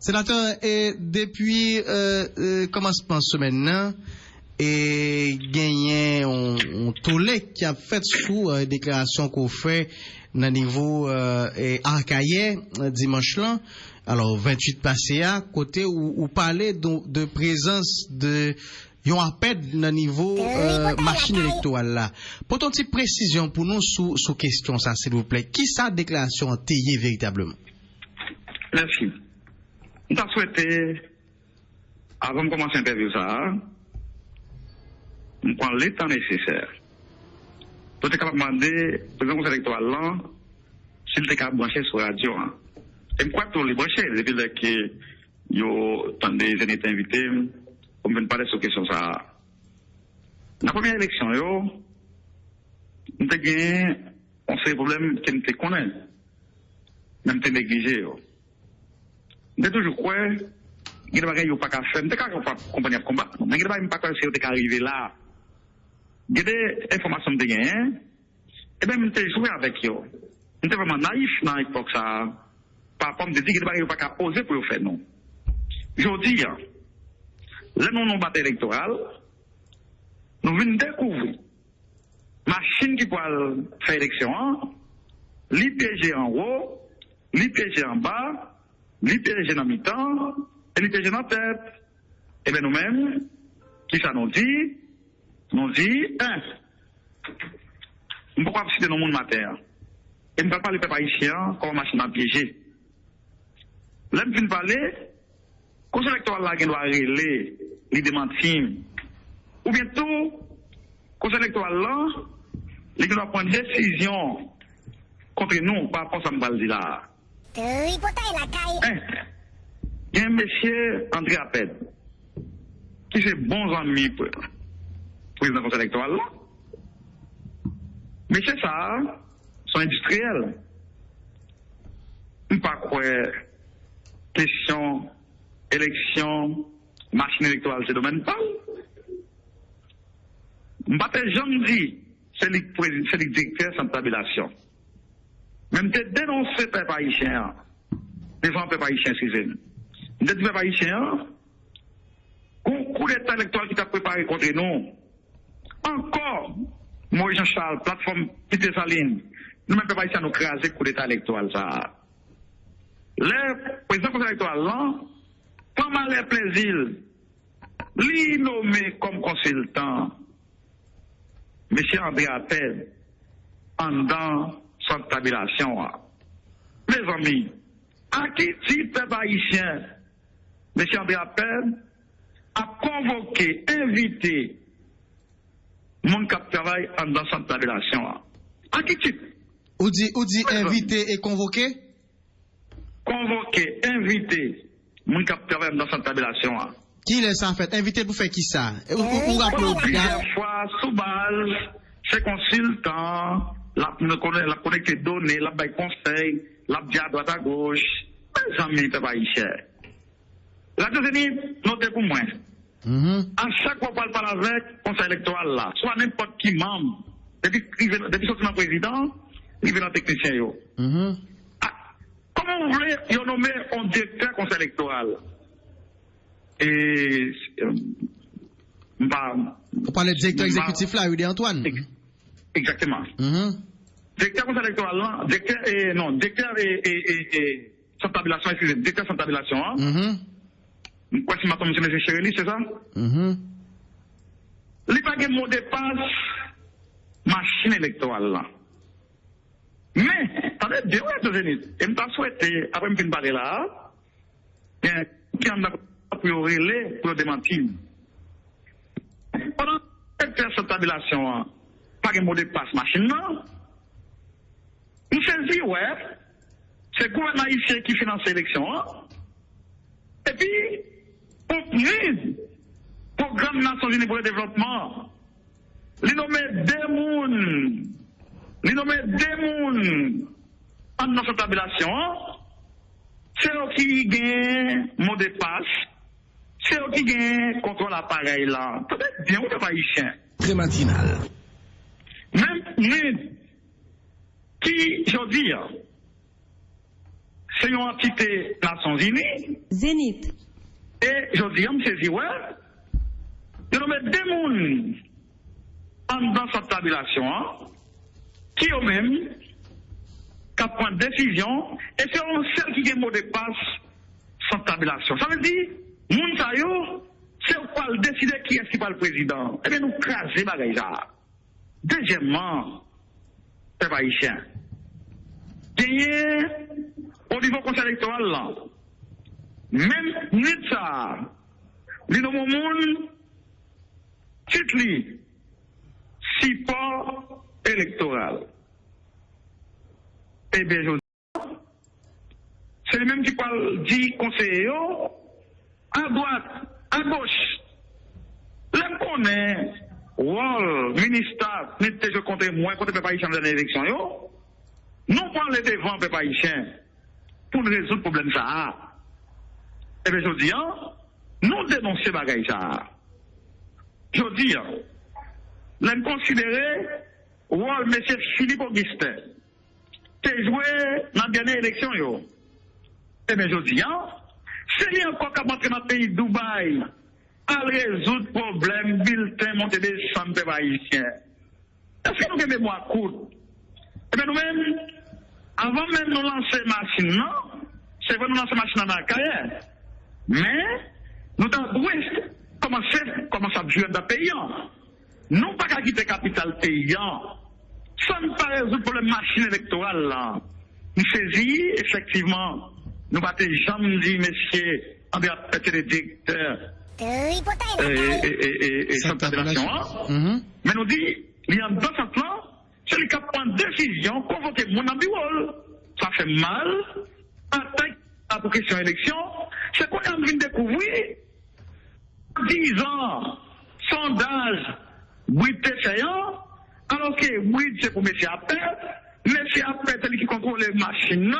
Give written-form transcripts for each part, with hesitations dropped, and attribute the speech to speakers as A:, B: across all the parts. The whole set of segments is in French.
A: Sénateur, et depuis commencement de semaine, et gagné on tollé qui a fait sous déclaration qu'on fait dans niveau arcaïen dimanche là. Alors 28 passé à côté où parler de présence de yon appel dans niveau machine électorale là. Pour une petite précision pour nous sous question ça s'il vous plaît. Qui sa déclaration taillée véritablement?
B: Merci. Je souhaité, avant de commencer l'interview, on prend le temps nécessaire pour être capable de demander au président électoral là s'il est capable de brancher sur la radio. Et je crois que les brancher, depuis que yo des invités invités, on vient de parler sur question ça. La première élection, on a gagné, on sait le problème qu'on te connaît, même te négligé. Je toujours crois il y a des choses qui ne sont pas faire. Je ne sais pas compagnie de combat. Mais il y a des choses qui sont arrivées là. Il y a des informations de gagner. Et bien, je suis joué avec eux. Je suis vraiment naïf dans l'époque. Par rapport à me dire qu'il y a des choses qui ne sont pas oser pour le faire. Non. Je dis, là, nous avons battu électoral. Nous venons découvrir machine qui peut faire élection. L'IPG en haut, l'IPG en bas, l'IPG en mi-temps. Et l'IPG en tête, et bien nous-mêmes, qui ça nous dit, on ne peut pas citer dans le monde matin. Et on ne peut pas parler peuple haïtien comme machine à piéger. Là, on vient parler, le conseil électoral là, doit régler les démentir. Ou bien tout, le conseil électoral là, il doit prendre une décision contre nous par rapport à ce que je dis là. Il y a un monsieur André Appel, qui fait bons amis pour le président du conseil électoral. Mais c'est ça, sont industriels. Je ne sais pas quoi, question, élection, machine électorale, c'est domaine pas. Je ne sais pas jamais dit, c'est le directeur sans tabulation. Même de dénoncer le peuple haïtien, devant le peuple haïtien, excusez-moi. Vous êtes peuple haïtien, un coup d'état électoral qui t'a préparé contre nous. Encore, moi Jean-Charles, plateforme Peter Saline, nous-mêmes peuple haïtien nous crasé le coup d'état électoral. Ça. Le président du conseil électoral, là, pas mal de plaisir, lui nommé comme consultant, M. André Appel, pendant son tabulation. Mes amis, à qui dit peuple haïtien, M. André Appel a convoqué, invité mon cap de travail en dans cette tabulation. À qui type?
A: Ou dit invité et convoqué?
B: Convoqué, invité mon cap de travail dans cette tabulation.
A: Qui est ça en fait? Invité pour faire qui ça?
B: Ou plusieurs fois, sous base, c'est consultant, la connecté données, la bail conseil, la dit à droite à gauche. Mes amis, peuple haïtien. La deuxième, notez pour moi. À chaque fois qu'on parle avec le conseil électoral là, soit n'importe qui membre, depuis sorti dans le président, il vient dans le technicien. Comment vous voulez nommer un directeur conseil électoral? Et
A: on parle du directeur exécutif là, Rudy Antoine.
B: Exactement. Directeur conseil électoral là, directeur et sans tabulation, excusez-moi, directeur sans tabulation. Quoi si maintenant M. Chéréli, c'est ça? Il n'y a pas de mot de passe machine électorale là. Mais, attendez, bien, et je me souhaité, après je me parler là, qui en a pour relais pour démentir. Pendant cette tabulation, pas de mot de passe machine là. Nous saisissons, ouais, c'est le gouvernement haïtien qui finance l'élection. Et puis, pour le programme Nations Unies pour le développement, les nommer des mouns en notre tabulation, c'est eux qui gagnent mot de passe, c'est eux qui gagnent contrôle l'appareil là. Peut-être bien ou pas haïtien.
C: Très matinal.
B: Même nous, qui, je veux dire, c'est une entité Nations Unies.
C: Zénith.
B: Et je dis, on me saisit, ouais. Je nomme deux mondes dans cette tabulation, qui eux-mêmes, qui prennent décision, et c'est un seul qui a mot de passe sans tabulation. Ça veut dire, moun sa yo, c'est quoi le décider qui est qui va le président. Eh bien, nous craser bagay ça. Deuxièmement, peuple haïtien. Gagner au niveau conseil électoral là. Même nid ça. Li nou moun titre li support électoral. Eh bien, je dis, c'est le même qui parle dit conseiller à droite, à gauche. L'un connaît, rôle, ministère, n'était je compte moins, quand peuple haïtien dans l'élection, nous parlons devant peuple haïtien pour résoudre le problème ça. Eh bien, je dis, nous dénoncer bagaille ça. Je dis, l'un considéré, rôle, monsieur Philippe Augustin, qui a joué dans la dernière élection, eh bien, je dis, c'est lui encore qui a montré dans le pays de Dubaï à résoudre le problème, bulletin, montée des chambres haïtiens. Est-ce que nous avons mémoire courte? Eh bien, nous-mêmes, avant même de lancer machine, non? C'est vrai, nous lancer machine dans la carrière. Mais, nous avons commencé à jouer dans le payant. Nous pas qu'à quitter capital payant. Ça ne pas résoudre le problème machine électorale là. Nous saisis, effectivement, nous battons jamais dit, messieurs, en dehors de les directeurs et cette fédération. Mais nous dit, il y a dans ce plan, celui qui prend une décision, convoquer mon ambiwol. Ça fait mal, attaque à la question élection, c'est qu'on est en train de découvrir 10 ans, sondage, Brit payant, alors que Brit c'est pour M. Appel, M. Appel c'est lui qui contrôle les machines,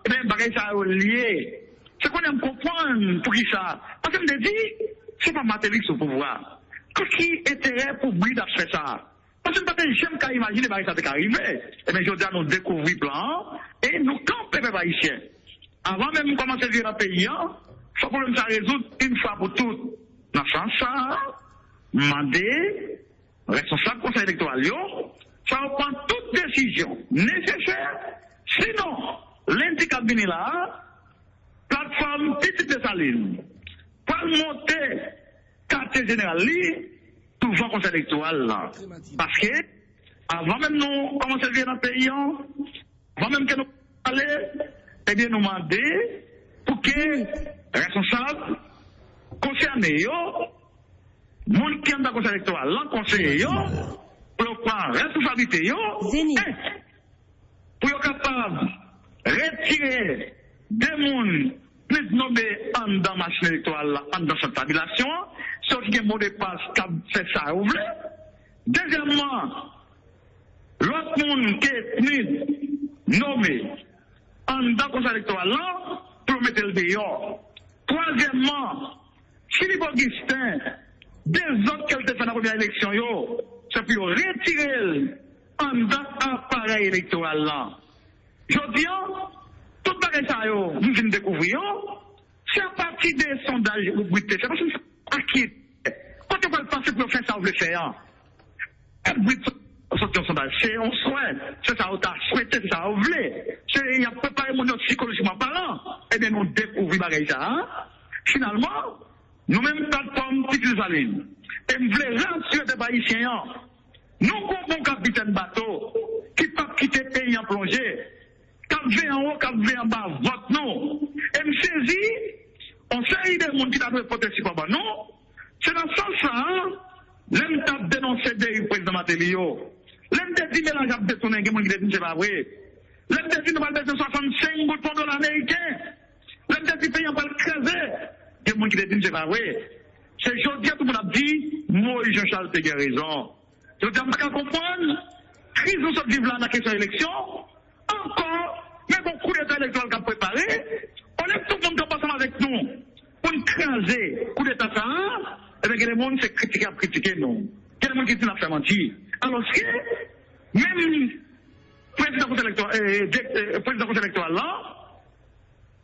B: et bien, bagay ça est lié. C'est qu'on aime comprendre pour qui ça. Parce que je me dis, c'est pas Matélix au pouvoir. Qu'est-ce qui intérêt pour Brit à faire ça? Parce que j'aime qu'à imaginer que ça peut arriver. Et bien, je dis à nous découvrir le plan et nous camper les haïtiens. Avant même de commencer à vivre dans le pays, ce problème ça résoudre une fois pour toutes. Dans ce sens, ça, demander, responsable conseil électoral, ça va prendre toute décision nécessaire. Sinon, l'indicable venu là, plateforme petite de saline, pour monter quartier général, tout le conseil électoral là. Parce que, avant même nous commencer à vivre dans le pays, avant même que nous parlions, eh bien, nous demander pour que responsables concernés, monde qui est dans le conseil électoral, conseiller, pour prendre responsabilité, pour être capable de retirer des gens plus nommés dans la machine électorale, dans cette tabulation, sauf qu'il y a un mot de passe qui fait ça ouvrir. Deuxièmement, l'autre monde qui est nommé dans le conseil électoral, pour mettre le dehors. Troisièmement, Philippe Augustin, des autres qui ont fait dans la première élection, c'est pour retirer dans l'appareil électoral là. Je dis, tout le ça, nous venons de découvrir, c'est à partir des sondages ou brutés. C'est parce que c'est inquiet. Quand on va passer pour faire ça, on veut faire. Sortir sondage, c'est un souhait, c'est ça, on a souhaité, c'est ça, on voulait. Il y a préparé mon autre psychologiquement parlant. Eh bien, nous découvrons ça. Finalement, nous-mêmes, plateforme Petite Saline, et nous voulons rassurer des Haïtiens. Nous avons un capitaine bateau qui ne peut pas quitter le pays en plongée. Quand vient en haut, quand vient en bas, vote non. Et nous saisit, on sait des gens qui ont protesté par non. C'est dans ce sens-là, l'un t'a dénoncé le président Matélio. L'un t'a dit, mais là, j'ai détourné, il y a des gens qui disent, c'est pas vrai. L'un t'a dit, nous allons baisser 65 gouttes pour $1 américain. L'un t'a dit, payant par le creuser. Il y a des gens qui disent, c'est pas vrai. C'est aujourd'hui, tout le monde a dit, moi, Jean-Charles, tu as raison. Je ne peux pas comprendre. Crise nous sommes vivants dans la question d'élection. Encore, mais bon coup d'état électoral qu'a préparé, on aime tout le monde qui passe avec nous. Pour nous craser, coup d'état ça, et bien, les gens c'est critiquer nous. Quel monde qui dit la mentir. Alors que, même président conseil électoral là,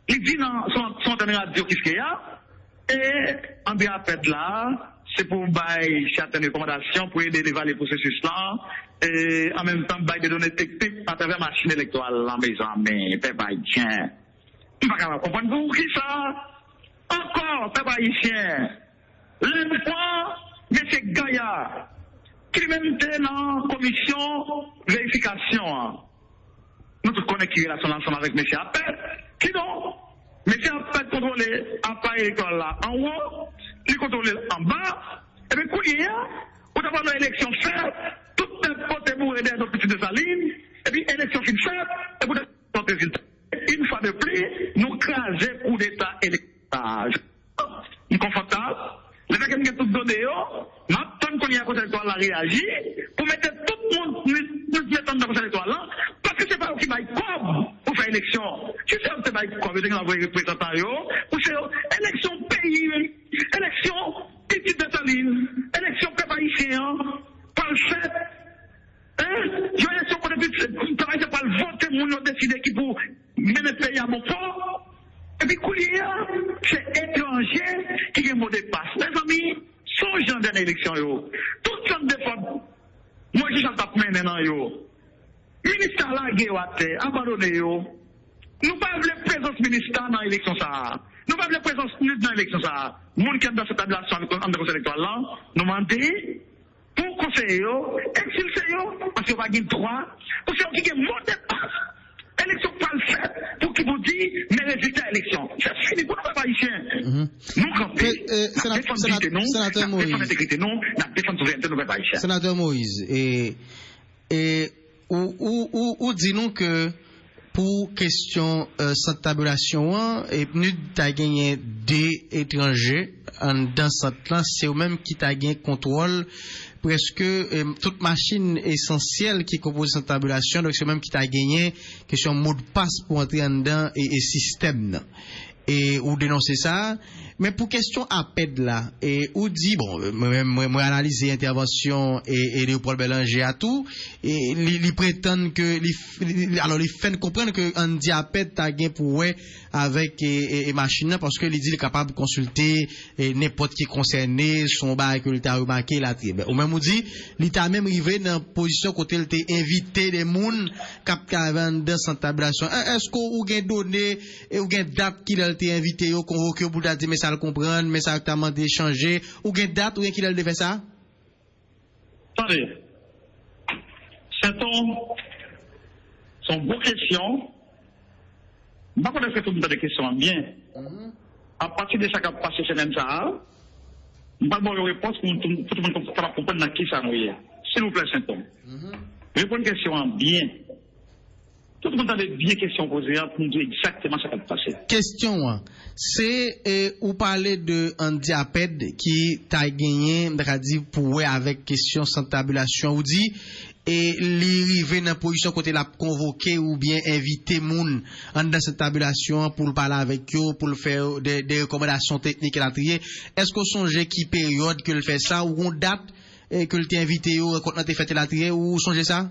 B: Il dit dans son radio qu'est-ce qu'il y a, et André Apet là, c'est pour bailler certaines recommandations pour aider à évaluer le processus là, et en même temps bailler des données techniques à travers la machine électorale là, mes amis, peuple haïtien. Je ne peux pas comprendre pour qui ça. Encore, peuple haïtien. Le point, M. Gaillard, qui même était dans la commission vérification. Nous tous connaissons qui est relation ensemble avec M. Apet. Qui donc? M. Apet contrôle l'appareil électoral là en haut, il contrôle en bas, et puis coulier, on a pas l'élection faite, tout le côté pour aider nos petits de sa ligne, et puis élection faite, et pour notre résultat. Une fois de plus, nous craser coup d'État électoral. Inconfortable. Les gens qui ont tout donné, maintenant qu'on y a un conseil électoral réagi, pour mettre tout le monde, nous mettons dans le conseil électoral là, parce que c'est pas eux qui baillent comme pour faire élection. Si c'est eux qui baillent comme, vous avez envoyé représentant, ou c'est élection pays, élection petite de saline, élection peuple haïtien, par le fait, j'ai élection pour le travail, c'est pas le vote, mon nom décidé qui pour mener le pays à mon port. Et puis, c'est étranger qui est mot de passe. Les amis, sont gens dans l'élection. Tout ça de fois, moi, je ne sais pas maintenant. Le ministère là, il a abandonné. Nous ne pas la présence ministère dans l'élection. Nous ne pas la présence dans l'élection. Les gens qui sont dans cette tabulation avec le conseil électoral là, nous demandons pour conseiller, exilcer, parce qu'il n'y a pas de droit, parce qu'il y a un mot de passe. Élection pas le fait pour qu'il vous dise mes résultats élection. C'est fini pour nous, haïtiens. Nous,
A: Sénateur Moïse. Sénateur Moïse, ou dis-nous que pour question cette tabulation, et nous t'as gagné des étrangers dans cette classe, c'est eux-mêmes qui t'a gagné contrôle presque toute machine essentielle qui compose cette tabulation, donc c'est eux-mêmes qui t'a gagné question mot de passe pour entrer en dedans et système. Et ou dénoncer ça, mais pour question APED là, et ou dit bon, moi analyser intervention et Léopold Bélanger à tout, et ils prétendent que alors ils font comprendre que Andy APED t'a gain pour ouais avec et machine parce que il dit il est capable de consulter n'importe qui concerné son bail que il t'a remarqué la tribe. Ou même on dit il t'a même arrivé dans position côté il t'a invité des monde cap dans cette tabulation. Est-ce qu'on gain donné et ou gain date qu'il a été invité au convoqué pour dire mais ça le comprendre mais ça t'a demandé changer ou gain date ou gain qu'il a fait ça?
B: Attendez. Sont bonnes questions. Je ne sais pas si tout le monde a des questions bien. À partir de ça qui a passé chez Nemza, je ne sais pas si réponse pour tout le monde comprendre qui ça nous est. S'il vous plaît, Saint-Tom. Répondez une question bien. Tout le monde a des bien questions posées pour nous dire exactement ce qui a passé.
A: Question, c'est vous parlez de Andy Aped qui t'a gagné, pour avec question sans tabulation, ou dit et l'arrivée dans position côté la convoquer ou bien inviter moun dans cette tabulation pour parler avec eux, pour faire des recommandations techniques et la trier. Est-ce qu'on songe qui période que le fait ça ou on date que le t'ai invité ou quand on t'a fait la trier ou songe ça?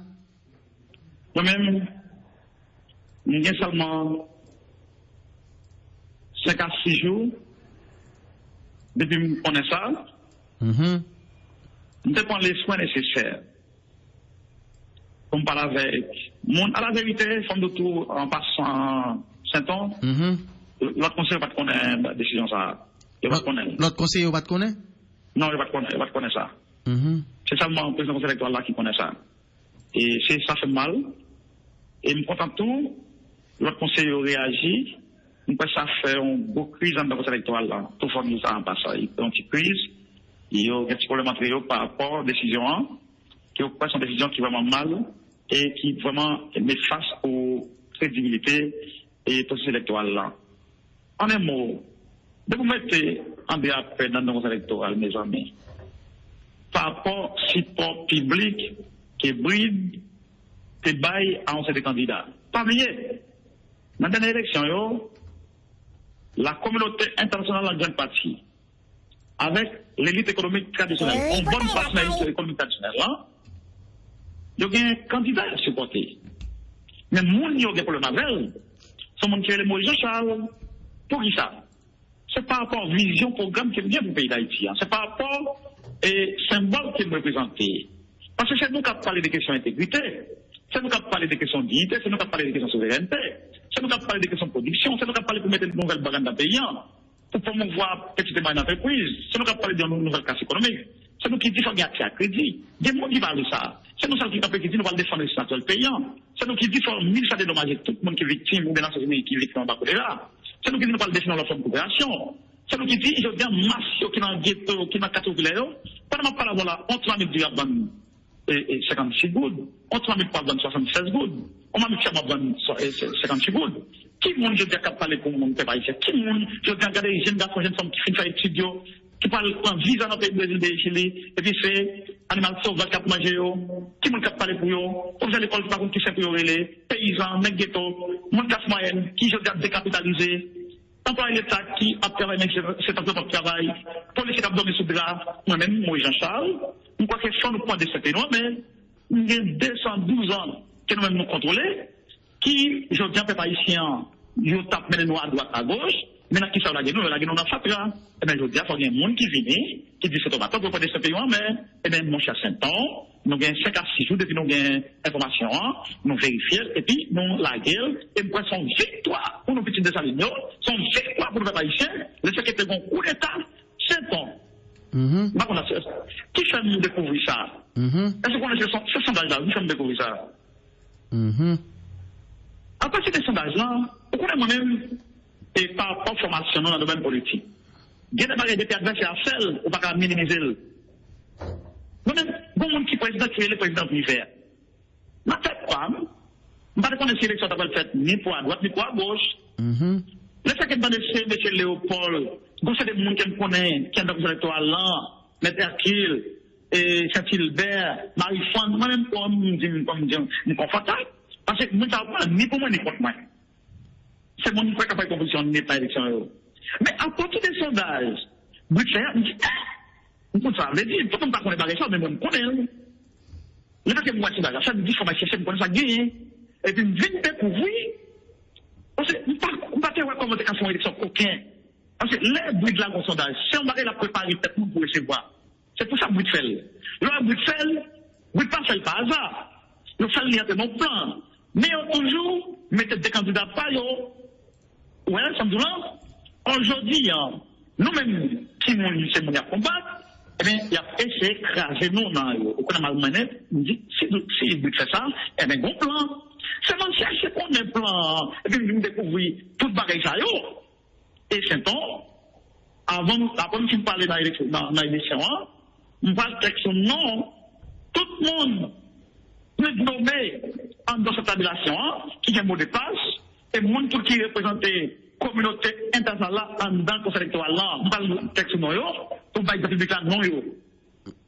B: Moi-même, il y a seulement 5 à 6 jours depuis que je connais ça. Je prends les soins nécessaires. Comme par avec mon à la vérité, femme de tout en passant Saint-Ton, l'autre conseiller va te connaître la décision ça.
A: L'autre conseiller va te connaître?
B: Non, il va te connaître ça. C'est seulement le président du conseil électoral là qui connaît ça. Et ça fait mal. Et je me contente tout, l'autre conseiller réagit. Ça fait une grosse crise dans le conseil électoral là. Tout le monde ça en passant. Il y a une petite crise. Il y a des petits problèmes par rapport à la décision qui est une décision qui est vraiment mal et qui vraiment met face aux crédibilités et processus électoral là. En un mot, de vous mettre en BAP dans le conseil électoral, mes amis, par rapport au support public qui bride, qui baille à un certain candidat. Pas oublier, dans la dernière élection, la communauté internationale en grande partie, avec l'élite économique traditionnelle, une bonne partie de l'élite économique traditionnelle, il y a un candidat à supporter. Mais les gens qui ont des problèmes avec eux, sont les gens qui ont Moïse Jean-Charles, Pour qui ça? C'est par rapport à la vision, programme qui est bien pour le pays d'Haïti. C'est par rapport et symbole qu'il me représentait. Parce que c'est nous qui avons parlé des questions d'intégrité, c'est nous qui avons parlé des questions de dignité, c'est nous qui avons parlé des questions de souveraineté, c'est nous qui avons parlé des questions de production, c'est nous qui avons parlé pour mettre une nouvelle barrière dans le pays, pour promouvoir petite et moyenne entreprise, c'est nous qui avons parlé d'une nouvelle classe économique, c'est nous qui disons qu'il y a accès à crédit, il y a des gens qui parlent de ça, c'est nous qui avons dit nous allons défendre le statut payant, c'est nous qui disons qu'il faut dédommager tout le monde qui est victime ou bien dans qui est victime en bas de là, c'est nous qui nous allons défendre la forme de coopération. C'est nous qui dit, je dis, masse qui est dans le ghetto, qui est dans le categorie, pendant que je parle, on te met du 56 gouttes, on te met pas 76 gouttes, on m'a mis 56 gouttes. Qui monde, je dis, qui parle pour mon pays ici? Qui monde, je dis, regarder les jeunes garçons, jeunes femmes qui finissent étudier, qui parlent en visa dans le pays de Brésil, de Chili, et puis c'est animal sauvage qui a mangé, qui monde qui parle pour eux, comme j'ai l'école, par contre, qui c'est pour les paysans, les ghettos, mon classe moyenne, qui je dis, décapitalisé. Employé l'État qui a travaillé avec cet emploi de travail, policier qui a dormi sous drap, moi-même, moi Jean-Charles, nous croyons que sans nous prendre de cette énorme, mais nous avons 212 ans que nous-mêmes nous contrôlons, qui, je dis, peuple haïtien, ils tapent mené nous à droite, à gauche, maintenant qui ça la gueule, on a fatra. Eh bien, je dis, il faut qu'il y ait un monde qui vient, qui dit, c'est au bateau pour prendre ce pays, mais, eh bien, mon cher Saint-Ton, nous avons 5 à 6 jours depuis nous avons information, nous vérifions, et puis nous la gueule, et nous avons son victoire pour nos petits Dessalines, son victoire pour le peuple haïtien, le fait que un coup d'État, Saint-Ton. Qui fait nous découvrir ça? Est-ce qu'on a ce sondage-là? Nous sommes découvrir ça? À partir de ce sondage-là, on connaît moi-même, et par formation dans le domaine politique. Il y a des barrières de adversaires à celles, on ne peut pas minimiser. Moi-même, bon monde qui est président, qui est le président privé. Ma tête, pas, je ne sais pas si l'élection est faite ni pour à droite, ni pour à gauche. Le fait que M. Léopold, c'est des gens qui me connaissent, qui sont dans l'électoral là, M. Hercule, et Saint-Hilbert, Marie-Fouane, moi-même, comme je suis confortable, parce que je ne sais pas ni pour moi, ni contre moi. C'est mon niveau capable de composition, n'est pas élection. Mais à partir des sondages, Bruxelles me dit, on ça veut dire, tout le monde ne connaît pas ça, mais moi, je connais. Le fait que moi, c'est ça me dit, il faut que je connaisse ça gagner. Et puis, je viens découvrir. Parce que, je ne sais pas comment on fait une élection coquin. Parce que les bruits de la sondage, si on va la préparer, peut-être pour recevoir. C'est pour ça que Bruxelles. Là, Bruxelles, vous ne pas faire par hasard. Nous faisons lire mon plan. Mais on toujours mettre des candidats par eux. Ouais, ça me dit là. Aujourd'hui, nous-mêmes, qui nous sommes à combattre, eh bien, il y a essayé d'écraser nous dans le mal mené. On dit, si vous faites ça, eh bien, bon plan. C'est même chercher qu'on ait un plan, et puis nous découvrir tout le bagage ça. Et c'est temps, avant de parler dans l'élection, on va le texte non, tout le monde peut nommer dans cette tabulation qui est un mot de passe, et le monde qui représente communauté internationale dans le conseil électoral là, on parle de texte non, pour le bail public là non.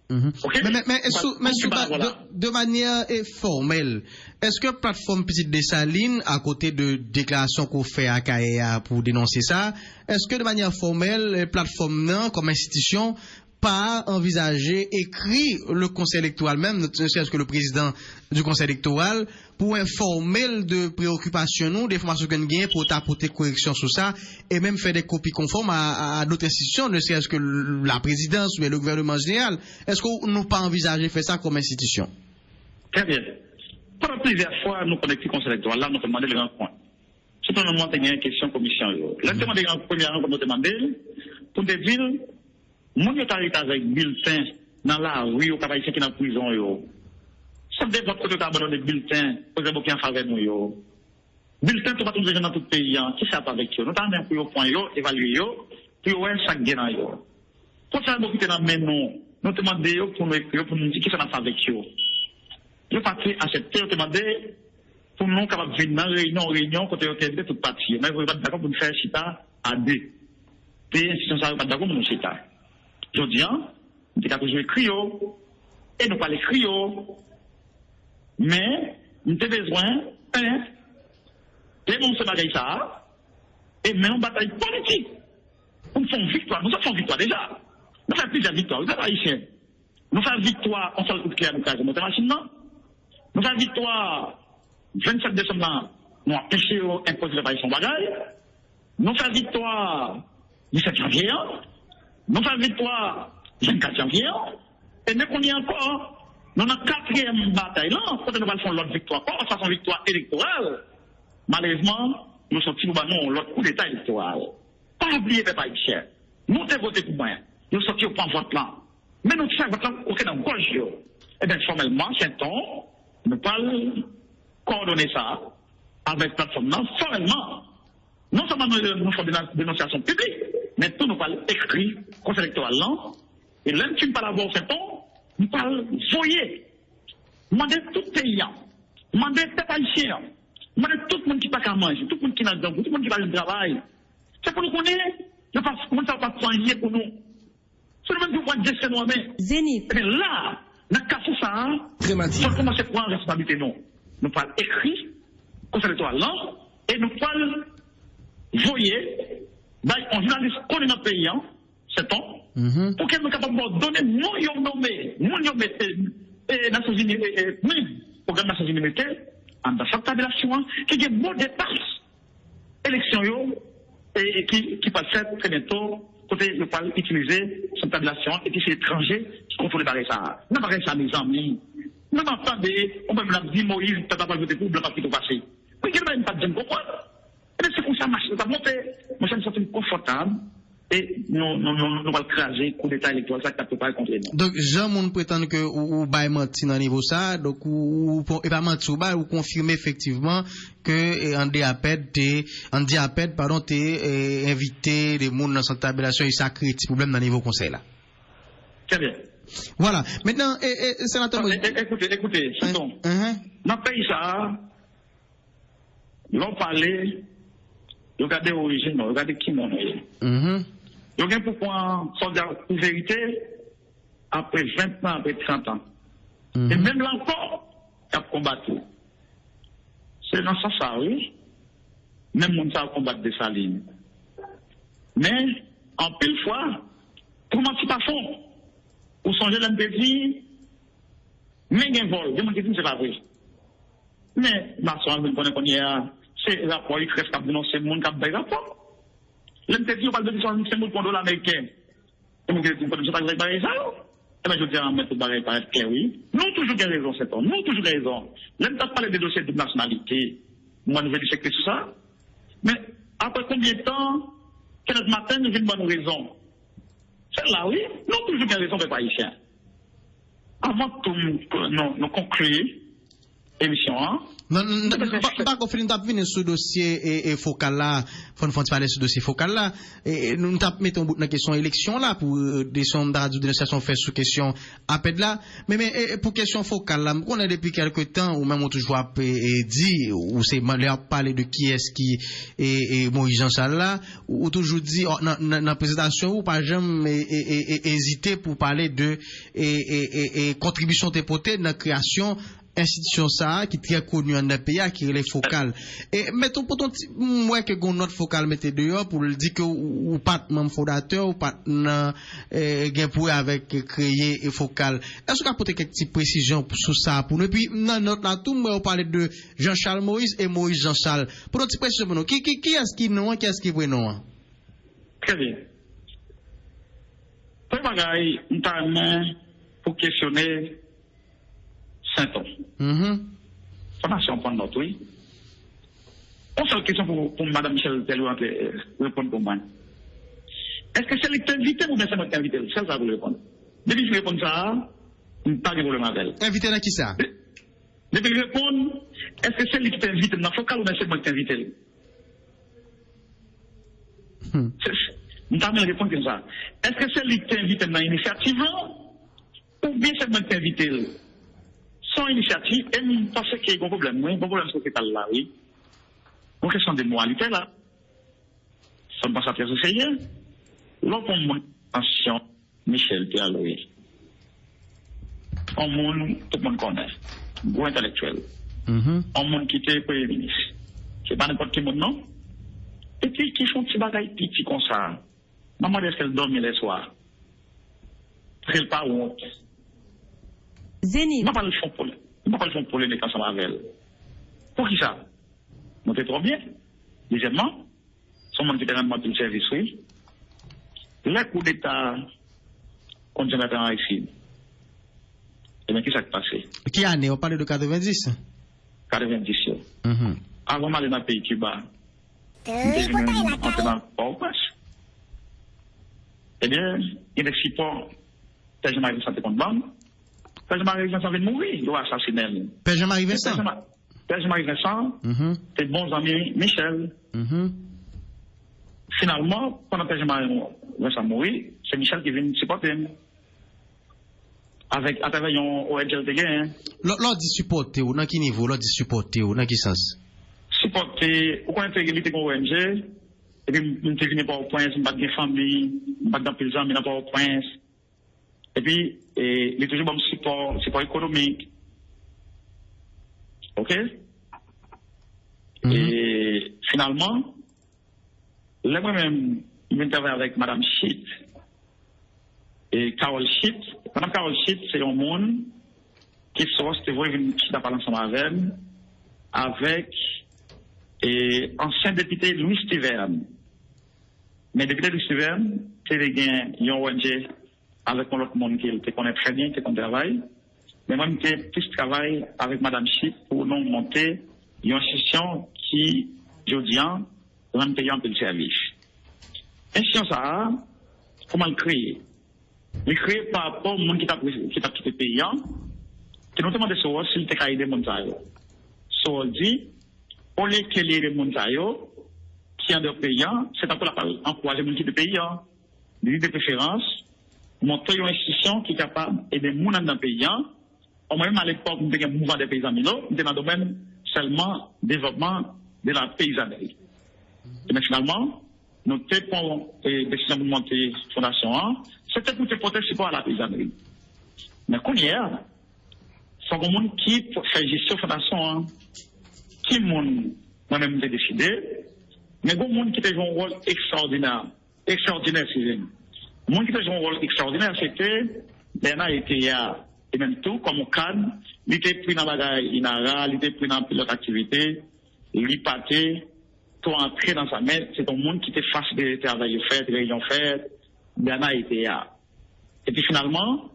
A: Okay? Mais de manière formelle, est-ce que plateforme Petite Dessalines, à côté de déclaration qu'on fait à CAEA pour dénoncer ça, est-ce que de manière formelle, plateforme non, comme institution, pas envisager, écrit le conseil électoral même, ne serait-ce que le président du conseil électoral, pour informer de préoccupations, nous, des formations qu'on gagne pour apporter correction sur ça, et même faire des copies conformes à d'autres institutions, ne serait-ce que la présidence ou le gouvernement général. Est-ce qu'on n'a pas envisagé faire ça comme institution?
B: Très bien. Pendant plusieurs fois, nous connectons le conseil électoral, là, nous demandons les grands points. C'est un moment où il y a une question commission. Là, nous demandons les grands points, nous demandons pour des villes. Mon yotarite avec bulletin dans la rue, au travail qui est dans la prison, yo. Ça veut dire que votre abandonné bulletin, pour exemple, qui en faveur nous, yo. Bulletin, tout va tout dans tout le pays, qui ça avec yo. Nous avons pour yo point, yo, évaluer yo, pour yo, un sac gain, yo. Pour ça, nous quittons dans le nous demandons yo pour nous dire qui ça n'a pas avec yo. Yo parti accepter, nous demander pour nous capables de venir dans réunion, côté yo qui toute partie. Mais vous n'êtes pas d'accord pour nous faire chita à deux. Et si on ne pas d'accord pour nous chita. Je dis, nous avons toujours écrit, et nous parlons écrit, mais nous avons besoin, de mon bagage ça, et même une bataille politique. Nous faisons victoire, nous faisons victoire déjà. Nous faisons plusieurs victoires, vous êtes haïtiens. Nous faisons victoire, on fait le coup de clair, nous faisons monter machine. Nous faisons victoire, 27 décembre, nous empêchons imposer le bagage son bagage. nous faisons victoire 17 janvier, nous faisons victoire 24 janvier, et nous qu'on y encore, nous avons 4e bataille là, quand nous allons faire l'autre victoire, pas de façon victoire électorale. Malheureusement, nous sommes sortis pour l'autre coup d'état électoral. Pas oublier, peuple haïtien. Nous avons voté pour moi. Nous sommes sortis au point vote là. Mais nous faisons vote là, aucun dans gauche. Eh bien, formellement, c'est un temps, nous parlons coordonner ça avec plateforme là, formellement. Non seulement nous faisons des dénonciations publiques, mais tout nous parlons écrit, conseil électoral là. Et là, tu ne parles pas ce temps, nous parlons voyer. Demandez tout paysan, demandez peuple haïtien. Demandez tout le monde qui n'a pas qu'à manger, tout le monde qui n'a pas tout le monde qui va le travail. C'est pour nous connaître, ne pas comment ça va pas soigner pour nous. C'est le même pouvoir de gestion nous-mêmes.
C: Zénith.
B: Et là, dans le cas de ça, il faut commencer à prendre responsabilité nous. Nous parlons écrit, conseil électoral là, et nous parlons voyer, un journaliste qu'on est dans le pays, c'est temps, pour qu'elle soit capable de donner mon nommé, et Nations Unies, même programme Nations Unies, dans cette tabulation, qui est bon dépasse élection et qui passe très bientôt, côté le parle utiliser cette tabulation et qui c'est l'étranger qui contrôle ça. Non, pas ça, mes amis. Non, attendez, on peut me dire Moïse, tu n'as pas voté pour le parti qui passé. Mais il n'y a pas de comprendre. Et c'est comme ça, marche, ça va monter. Moi, je me sens confortable. Et nous allons craser le coup d'état électoral, ça ne peut pas contre nous.
A: Donc, Jean, on prétend que ou bail menti dans niveau ça, donc ou pas menti ou confirmer effectivement que Andy Apped, pardon, t'es invité des monde dans cette tabulation et ça crée des problèmes dans niveau conseil là.
B: Très bien.
A: Voilà. Maintenant, sénateur.
B: Écoutez, c'est bon. Dans le pays ça, l'on parlait, regardez l'origine, regardez qui m'en est. Il y a pourquoi soldat pour vérité après 20 ans, après 30 ans. Et même là encore, il a combattu. C'est dans ce sens, oui. Même mon ça a combattu des salines. Mais, en pile fois, pour mentir pas fond, pour songer l'MPV, mais il y a un vol. Je me dis que c'est pas vrai. Mais, ma soeur, je connais qu'on y a, c'est rapport, il reste qu'à dénoncer le monde qui a des rapports. L'MPV, on parle de 200 000 $, américains. Et vous dites, vous ne pas avec ça? Eh bien, je dis, mettre le baril paraît clair, oui. Nous, toujours raison, c'est tout. Nous, toujours raison. L'MPV parle des dossiers de nationalité. Moi, nous venons checker tout ça. Mais, après combien de temps, que notre matin, nous venons bonne raison? C'est là, oui. Nous, toujours raison, peuple haïtien. Avant tout, nous conclure l'émission, hein?
A: Non, pas qu'on finisse d'appuyer sur le dossier et focal là, faut parler sur le dossier focal là, et nous mettons dans la question élection là, pour des sondages de dénonciation fait sur question appel là, mais pour question focal là, on a depuis quelque temps, ou même on toujours dit, ou c'est parler de qui est-ce qui est Moïse Jean-Charles là, ou toujours dit, dans la présentation, ou pas jamais hésiter pour parler de contribution déportée dans la création institution ça qui est très connue en un pays qui est les focales et mettons pourtant moi que gon notre focal mettez dehors pour le dire que ou pas membre fondateur ou pas gain pour avec créer et focal est-ce qu'on peut apporter quelques petites précisions sur ça pour nous et puis dans notre là tout on parler de Jean-Charles Moïse et Moïse Jean-Charles pour notre précision pour nous qui est-ce qui non qui est-ce qui vrai non
B: très bien pour bagaille notamment pour questionner Formation pour notre, oui. On seule question pour Mme Michel Telou répondre pour moi. Est-ce que c'est l'électeur invité ou bien c'est notre invité? C'est ça que vous répondez. Depuis que je réponds ça, je n'ai pas de problème avec elle.
A: Invité dans qui ça?
B: Depuis que je réponds, est-ce que c'est l'électeur invité dans le focal ou bien c'est notre invité? Je n'ai pas de répondre comme ça. Est-ce que c'est l'électeur invité dans l'initiative ou bien c'est notre invité? Sans initiative, et nous pensons qu'il y a un problème, oui, un problème sociétal là, oui. Une question de moralité là. Ça me passe à très sérieux. Lorsqu'on mention Michel Telou, un monde, tout le monde connaît, gros intellectuel. Un monde qui était Premier ministre. C'est pas n'importe qui monde, non? Et puis, qui font petit bagaille petit comme ça. Maman, est-ce qu'elle dormait les soirs? Elle pas honte.
C: Zénith.
B: Je ne vais pas le faire polémique ensemble avec elle. Pour qui ça? Montez trop bien. Deuxièmement, son monde qui était vraiment tout le service, oui. Le coup d'État contre Jonathan Aristide. Et bien, qui s'est passé?
A: Qui année? On parle de 90?
B: 90. Avant d'aller dans le pays Cuba, on était dans Port-au-Prince. Eh bien, il y a des supports. Père Jean-Marie Vincent contre bande. Père Jean-Marie Vincent vient de mourir, il a assassiné.
A: Père Jean-Marie Vincent?
B: Père Jean-Marie Vincent, c'est bon ami Michel. Finalement, pendant que Père Jean-Marie Vincent mourir, c'est Michel qui vient supporter. Avec, à travers un ONG de gain.
A: L'on dit supporter ou dans quel niveau? L'on dit supporter ou dans quel sens?
B: Supporter, ou quand on fait égalité avec ONG, et puis, on est venu par au point, on bat des familles, on bat dans plusieurs amis, on pas au point. Et puis, il est toujours bon support économique. OK? Et finalement, là, moi-même, je m'interviens avec Mme Schitt et Carole Schitt. Mme Carole Schitt, c'est un monde qui sort, c'était vrai, qui n'a pas ensemble avec ancien député Louis Stiverne. Mais député Louis Stiverne, c'est les gains, ils ont ONG avec mon autre monde qui connaît très bien, qui est en travail. Mais moi, je plus travail avec Mme Schitt pour nous monter une institution qui, je dis, va me payer un peu de service. Institution ça, comment le créer? Le créer par rapport au monde qui t'a quitté le pays, c'est notamment des choses, s'il t'a aidé mon taille. So, dit, au lieu que les gens qui ont des pays, c'est un peu encourager les gens qui ont des pays, de préférence, monter une institution qui est capable d'aider les gens dans le pays. Même à l'époque, nous avons un mouvement des paysans, nous sommes dans le domaine seulement développement de la paysannerie. Et finalement, nous avons décidé de monter la fondation, c'était pour porter support à la paysannerie. Mais qu'on y a, il faut que les gens qui fait gestion de la fondation, qui moi-même j'ai décidé, mais il y a des gens qui ont un rôle extraordinaire, c'est les gens qui ont un rôle extraordinaire, c'était Bernard Eteya, et même tout, comme au cadre, il était pris dans la bagaille Inara, il était pris dans l'autre activité, il partait, tout entrer dans sa main, c'est un monde qui était facile de travail fait, de réunion fait, Bernard Eteya. Et puis finalement,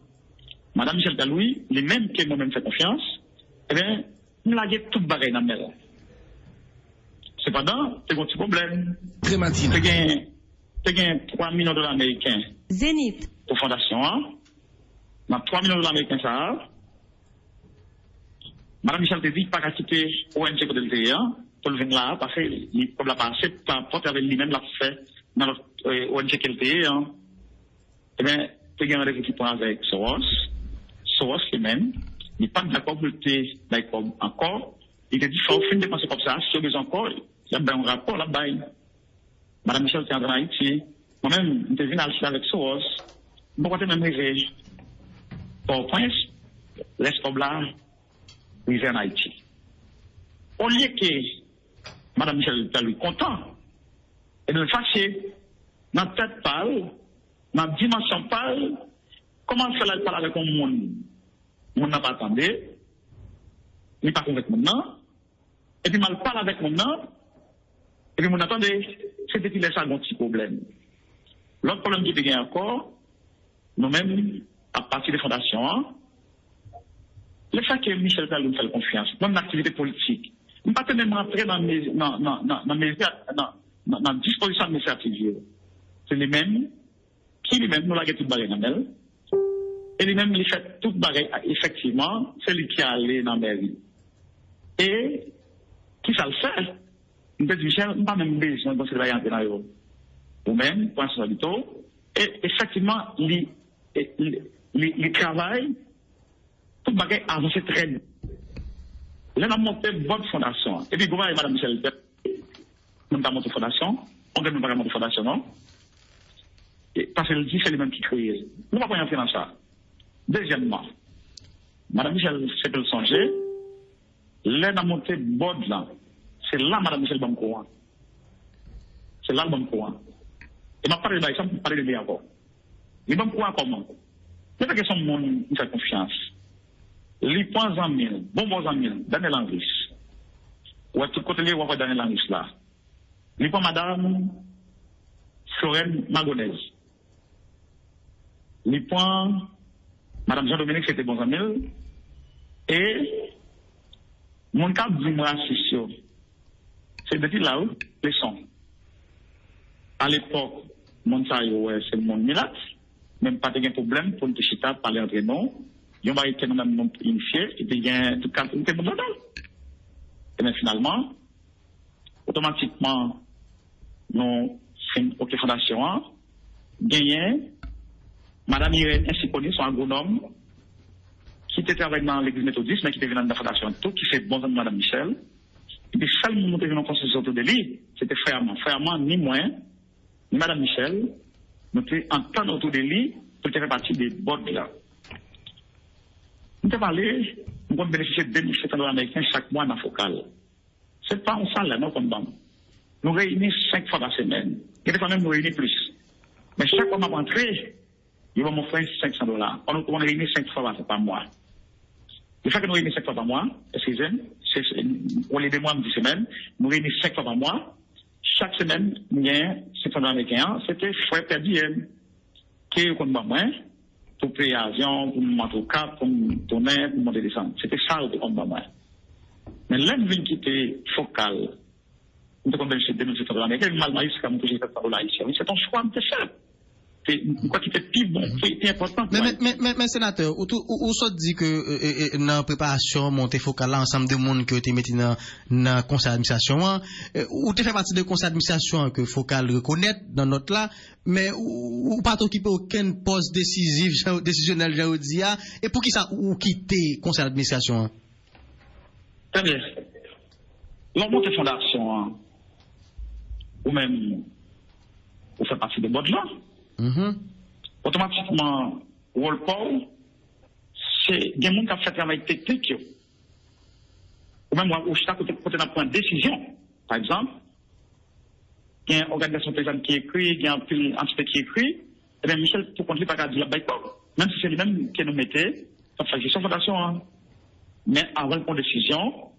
B: Mme Michel Taloui, les mêmes qui moi-même fait confiance, eh bien, nous l'avons tout bagaille dans la main. Cependant, c'est un petit problème.
A: Très matinal.
B: Tu as 3 millions de dollars américains.
C: Zénith.
B: Pour fondation. Dans 3 millions de dollars américains, ça. Mme Michel te dit pas qu'à quitter ONG pour le dire, pour le venir là, parce que comme la passé, par rapport avec lui-même l'a fait dans notre ONG qu'elle était. Eh bien, tu as un rendez-vous qui prend avec Soros. Soros lui-même, il n'est pas d'accord pour le d'accord encore. Il te dit, il faut finir de penser comme ça, si vous encore, il y a un rapport là-bas. Mme Michel était en Haïti. Moi-même, je suis venu avec Soros. Pourquoi tu même rêvé? Pour Prince, l'Escobla, il vient en Haïti. Au lieu que Mme Michel était content, et de fâcher, dans la tête pâle, dans la dimension pâle, comment faire la parler avec un monde? On n'a pas attendu, il n'est pas avec maintenant, et puis mal parle avec maintenant, et puis on attendait, c'était qu'il laisse un petit problème. L'autre problème qui est encore, nous-mêmes, à partir des fondations, le fait que Michel Talou nous fait confiance, dans l'activité politique, nous ne pouvons pas même rentrer dans la disposition administrative. C'est les mêmes qui lui-même nous l'a tout barré dans elle. Et lui-même, il fait tout barré, effectivement, c'est lui qui est allé dans la mairie. Et qui ça le fait? Nous disons, Michel, nous n'avons pas même besoin de se réorienter dans eux. Ou même, pour un solito, et effectivement, il travaille, tout bagage avancé très bien. Là, on a monté une bonne fondation. Et puis, Gouva et Mme Michel, nous avons monté une fondation. On ne peut pas monter une fondation, non? Parce que c'est les mêmes qui créent. Nous ne pouvons pas entrer dans ça. Deuxièmement, Mme Michel, c'est que le songer, là, on a monté une bonne là. C'est là, Mme Michel, bon courant. C'est là le bon courant. Et je parle de ça, je parle de bien encore. Les bons courants comment? C'est pas que son monde nous fait confiance. Les points en mille, bons en mille, Daniel Anglis. Ou à tout côté, on va Daniel Anglis là. Les points madame, Florène Magonès. Il prend Madame Jean-Dominique, c'était bon ami. Et mon cas dit moi c'est depuis là où les sons. À l'époque, mon c'est mon milat, même pas de problème pour nous chita parler entre nous. Il y a été même unifié et puis il y a tout cas tout bon dedans. Et bien finalement, automatiquement, nous faisons OK fondation, gagné Madame Irène ainsi connue, son agronome, qui était travaillé dans l'église méthodiste, mais qui était venu dans la fondation tout, qui fait bon ami Madame Michel. Et puis, seul moment où nous avons construit autour de lui, c'était frèrement. Frèrement, ni moi, ni Madame Michel, nous étions en temps autour de lui pour faire partie des bords là. Nous avons parlé, nous avons bénéficié de 2700 $ américains chaque mois dans Focal. Ce n'est pas un salaire, non, comme banque. Nous réunissons 5 fois par semaine. Et des fois même, nous réunissons plus. Mais chaque fois que je rentre, ils vont m'offrir 500 $. On réunit 5 fois par mois. Le fait que nous réunissons 5 fois par mois, excusez-moi, on les démois 10 semaines, nous réunissons 5 fois par mois. Chaque semaine, nous avons 500 $ américains. C'était frais perdu, qui est comme moi, pour payer l'avion, pour monter au cap, pour tourner, pour monter descendre. C'était ça, comme moi. Mais l'envie qui était focal, nous avons bénéficié de 2700 $. Mais mal maïs, comme j'ai fait par là ici. C'est un choix de faire. Quoi qui était plus bon, c'est important.
A: Mais sénateur, ou ça dit que dans la préparation, monter focal là, ensemble de monde que tu mets dans le conseil d'administration, ou tu fais partie de conseil d'administration que focal reconnaît dans notre là, mais ou pas t'occuper aucun poste décisionnel, j'ai dit, et pour qui ça, ou quitter conseil d'administration?
B: Très bien. L'on monte fondation, ou même, vous faites partie de bord là. Automatiquement, rôle Paul, c'est des gens qui ont fait travail technique. Ou même, où je suis côté de prendre décision. Par exemple, il y a une organisation paysanne qui écrit, il y a une entité qui écrit, et bien Michel, pour continuer par dire la baille, même si c'est lui-même qui nous mettait, ça fait gestion fondation. Mais avant de prendre décision,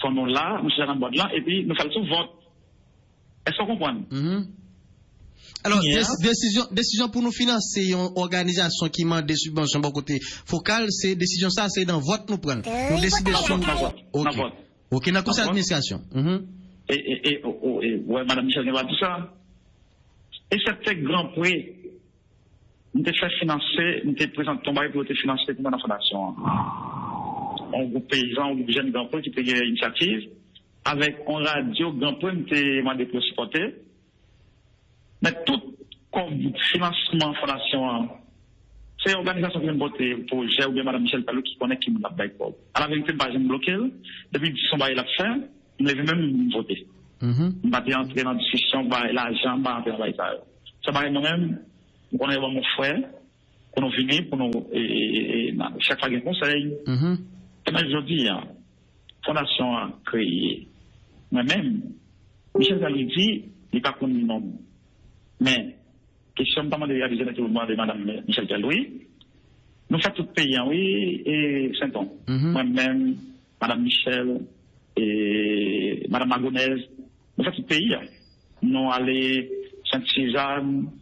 B: son nom là, nous sommes en bord là, et puis nous faisons vote. Est-ce qu'on comprend?
A: Alors, décision pour nous financer une organisation qui demande des subventions bon côté focal, c'est décision ça, c'est dans vote nous prendre. Nous décidons sur vote. OK, dans le conseil d'administration.
B: Et Madame Michel va tout ça. Et c'était grand prix. Nous avons fait financer, nous avons présenté ton bail pour être financé pour la fondation. Un groupe paysan, un groupe jeune grand prix qui payait l'initiative. Avec un radio grand prix, nous avons demandé pour supporter. Mais tout comme financement, fondation, c'est l'organisation qui vient voter pour G ou bien Mme Michel Palou qui connaît qui nous l'a baillé. À la vérité, je ne bloqué. Depuis son bail l'a fait, il avait même voté. Il m'a entré dans la discussion, l'argent, il m'a entré dans la bail. Ça va moi-même, on est mon frère, pour nous venir, pour nous, chaque fois qu'il y a un conseil. Et même je dis, fondation a créé. Moi-même, Michel Palou dit, il n'est pas connu non. Mais, question notamment de réaliser le tournoi de Mme Michel Galouis, nous faisons tout le pays, oui, et Saint-On. Moi-même, Mme Michel et Mme Magonès, nous faisons tout le pays. Nous allons Sainte-Suzanne,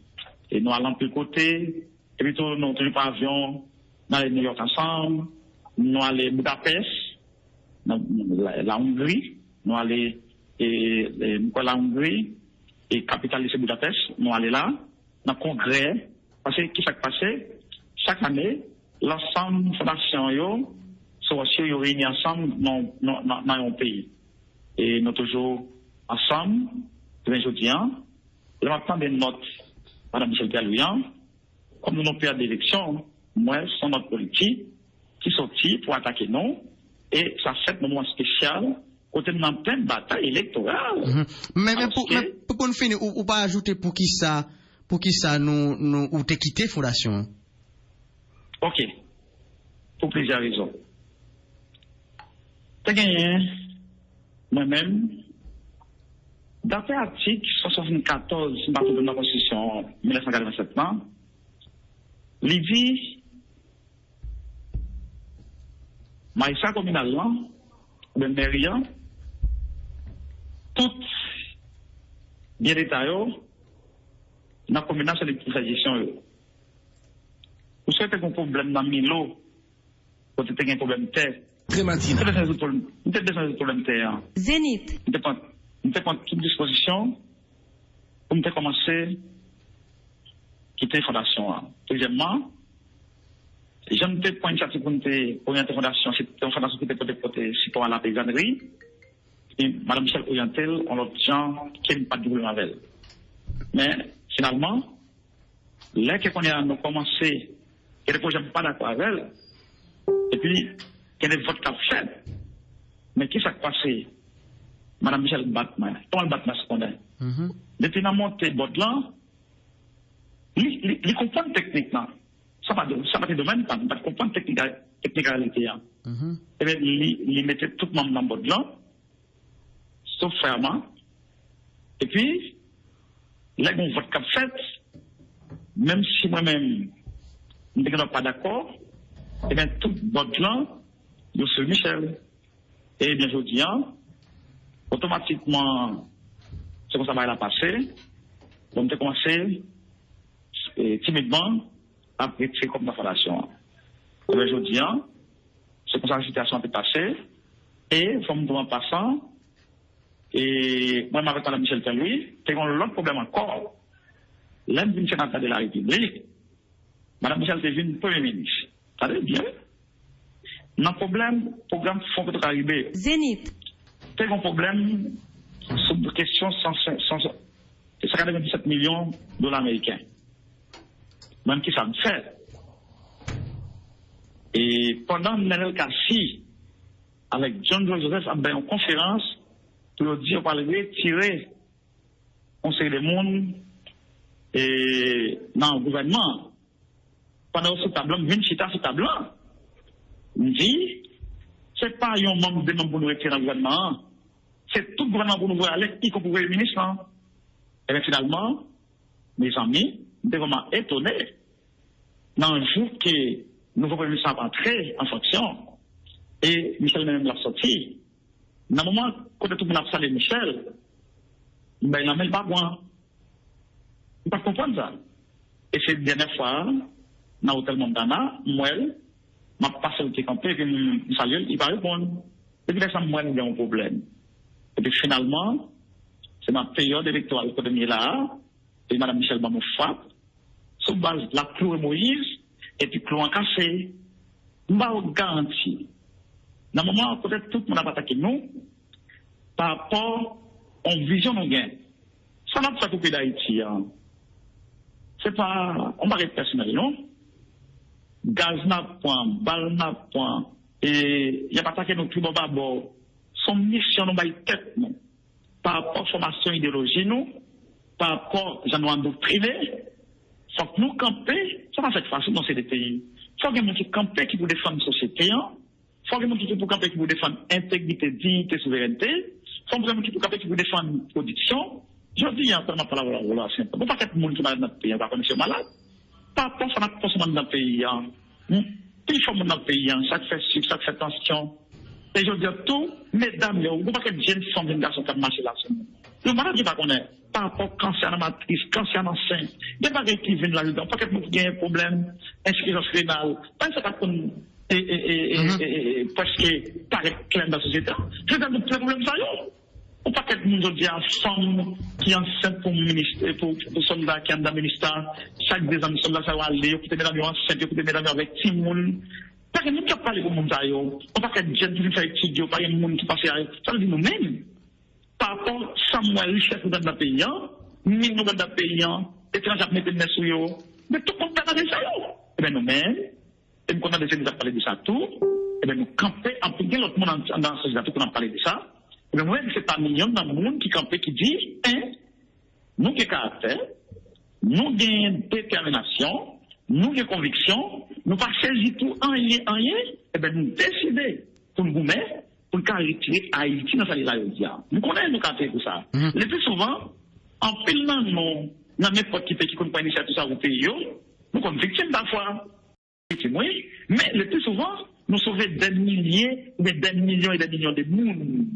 B: et nous allons de côté, et puis nous allons par avion, nous allons New York ensemble, nous allons Budapest, la Hongrie, nous allons la Hongrie, et capitale de Budapest, nous allons là, dans le congrès, parce que qui s'est passé, chaque année, l'ensemble des fondations sont aussi réunis ensemble dans un pays. Et nous sommes toujours ensemble, aujourd'hui, et maintenant des notes, Mme Michel Galouian, comme nous avons perdu l'élection, moi, c'est notre politique qui sortit pour attaquer nous, et ça fait un moment spécial. Côté de la pleine bataille électorale.
A: Mais pour nous finir, ou pas ajouter pour qui ça nous ou te quitter fondation?
B: OK. Pour plusieurs raisons. T'as gagné, moi-même, d'après l'article 174 de la Constitution 1987, il dit, Maïssa communal, le maire, tout bien d'État, dans la commune, c'est les gestion. Vous souhaitez un problème dans Milo, vous avez un problème de terre.
D: Très matinal.
B: Vous avez un problème de terre.
C: Zénith.
B: Nous avons toute disposition pour nous commencer à quitter la fondation. Deuxièmement, je ne peux pas initiative pour nous orienter la fondation. C'est une fondation qui peut porter support à la paysannerie. Et Mme Michel Orientel, on a des gens qui n'ont pas de problème avec elle. Mais finalement, là qu'on a commencé, que les projets ne sont pas d'accord avec elle, et puis, qu'il y a des votes qu'a fait, mais qui s'est passé? Mme Michel Batman, comment le Batman se connaît? Depuis la montée de bord là, il comprend la technique là. Ça va de domaine, pas de comprendre la technicalité. Et bien, il mettait tout le monde dans le bord là, sauf vraiment. Et puis, là, on vote qu'a fait, même si moi-même, je ne suis pas d'accord, et bien, tout le bord là, il y a Michel. Et bien, je dis, automatiquement, c'est comme ça va passer. Donc, on a commencé timidement à prêter comme la fondation. Et bien, je dis, c'est comme ça la situation peut passer. Et, comme en passant, et moi, avec Mme Michel Teloui, c'est un autre problème encore. L'un d'une sénateur de la République, Mme Michel devient Premier ministre. Ça veut bien. Dans le programme Fonds de Caribé,
C: Zénith.
B: c'est un problème sur une question de 197 millions de dollars américains. Même qui ça me fait. Et pendant Nenel Kassi, avec John Joseph, a une conférence pour dire qu'on va retirer conseil des mondes et dans le gouvernement. Pendant ce tableau, une chita ce tableau, on dit, c'est pas un membre de pour nous retirer dans le gouvernement, c'est tout le gouvernement pour nous voir aller, y compris le ministre. Et bien finalement, mes amis, nous sommes vraiment étonnés. Dans le jour que le nouveau Premier ministre a entré en fonction, et Michel même l'a sorti, dans le moment où tout le monde a salé Michel, ben il n'a même pas moi. Vous ne pouvez pas comprendre ça. Et c'est la dernière fois, dans l'hôtel Montana, moi, je suis passé au petit campé, et puis je salue, il va répondre. Et puis là, moi, il y a un problème. Et puis finalement, c'est ma période électorale que je là, et Mme Michel m'a frappe, sur base de la clou Moïse, et puis clou en cassé. Je vous garantis. Dans le moment où peut-être tout le monde a attaqué nous, par rapport à une vision de gain. Ça n'a pas coupé d'Haïti. C'est pas, on va être personnel, non? Gaz n'a point, balle n'a point, et il n'y a pas attaqué nous tout d'abord. Son mission nous va être tête, non? Par rapport à la formation idéologie, nous, par rapport à nous endoctriner, faut que nous camper, ça va être facile dans ces pays. Faut que nous camper qui pour défendre la société, faut que nous pour camper qui pour défendre intégrité, dignité, souveraineté, faut que nous pour camper qui pour défendre production. Je dis en termes de la relation, on ne peut pas être monde qui malade dans le pays, on va connaître malade. Par rapport à la force dans le pays, il faut dans le pays, chaque fait sucre, chaque fait tension. Et je dis tout, mesdames, vous ne pouvez pas être jeune femme d'une garçon qui a marché là. Le malade qui va connaître, par rapport au cancer de la matrice, cancer dans le sein, il n'y a pas qui viennent là-dedans, pas qu'il y ait un problème, insuffisance rénale, pas que ça va presque paraître clair dans la société. Je veux dire, le problème, ça y est. Ou pas qu'être nous dit à femme qui est enceinte pour ministre, pour soldat qui est dans le ministère, chaque 2 ans, nous sommes là, ça va aller, écoutez mesdames enceintes, écoutez mesdames avec Timoun. Pas que nous qui parlons pour monde, on pas qu'être jeune qui fait étudier, pas qu'il y a monde qui passe à ça veut dire nous-mêmes. Par rapport à Samuel, richesse dans le pays, mine nous dans le pays, étrangers qui mettent des sous yo, mais tout le monde a des ça yo. Eh bien nous-mêmes, et nous on a décidé de parler de ça tout, eh bien nous camper, en plus, l'autre monde dans la société qu'on a parlé de ça. Mais moi, c'est pas million dans le monde qui campait, qui dit, nous avons caractère, nous avons détermination, nous avons conviction, nous pas saisir tout en rien, et bien nous décider pour nous mettre, pour nous retirer Haïti dans sa vie. Nous connaissons nos caractères pour ça. Le plus souvent, en pilant dans n'importe qui pays qui ne connaît pas initiative ça au pays, nous sommes victimes parfois. Oui, mais le plus souvent, nous sauvons des milliers, des millions et des millions de monde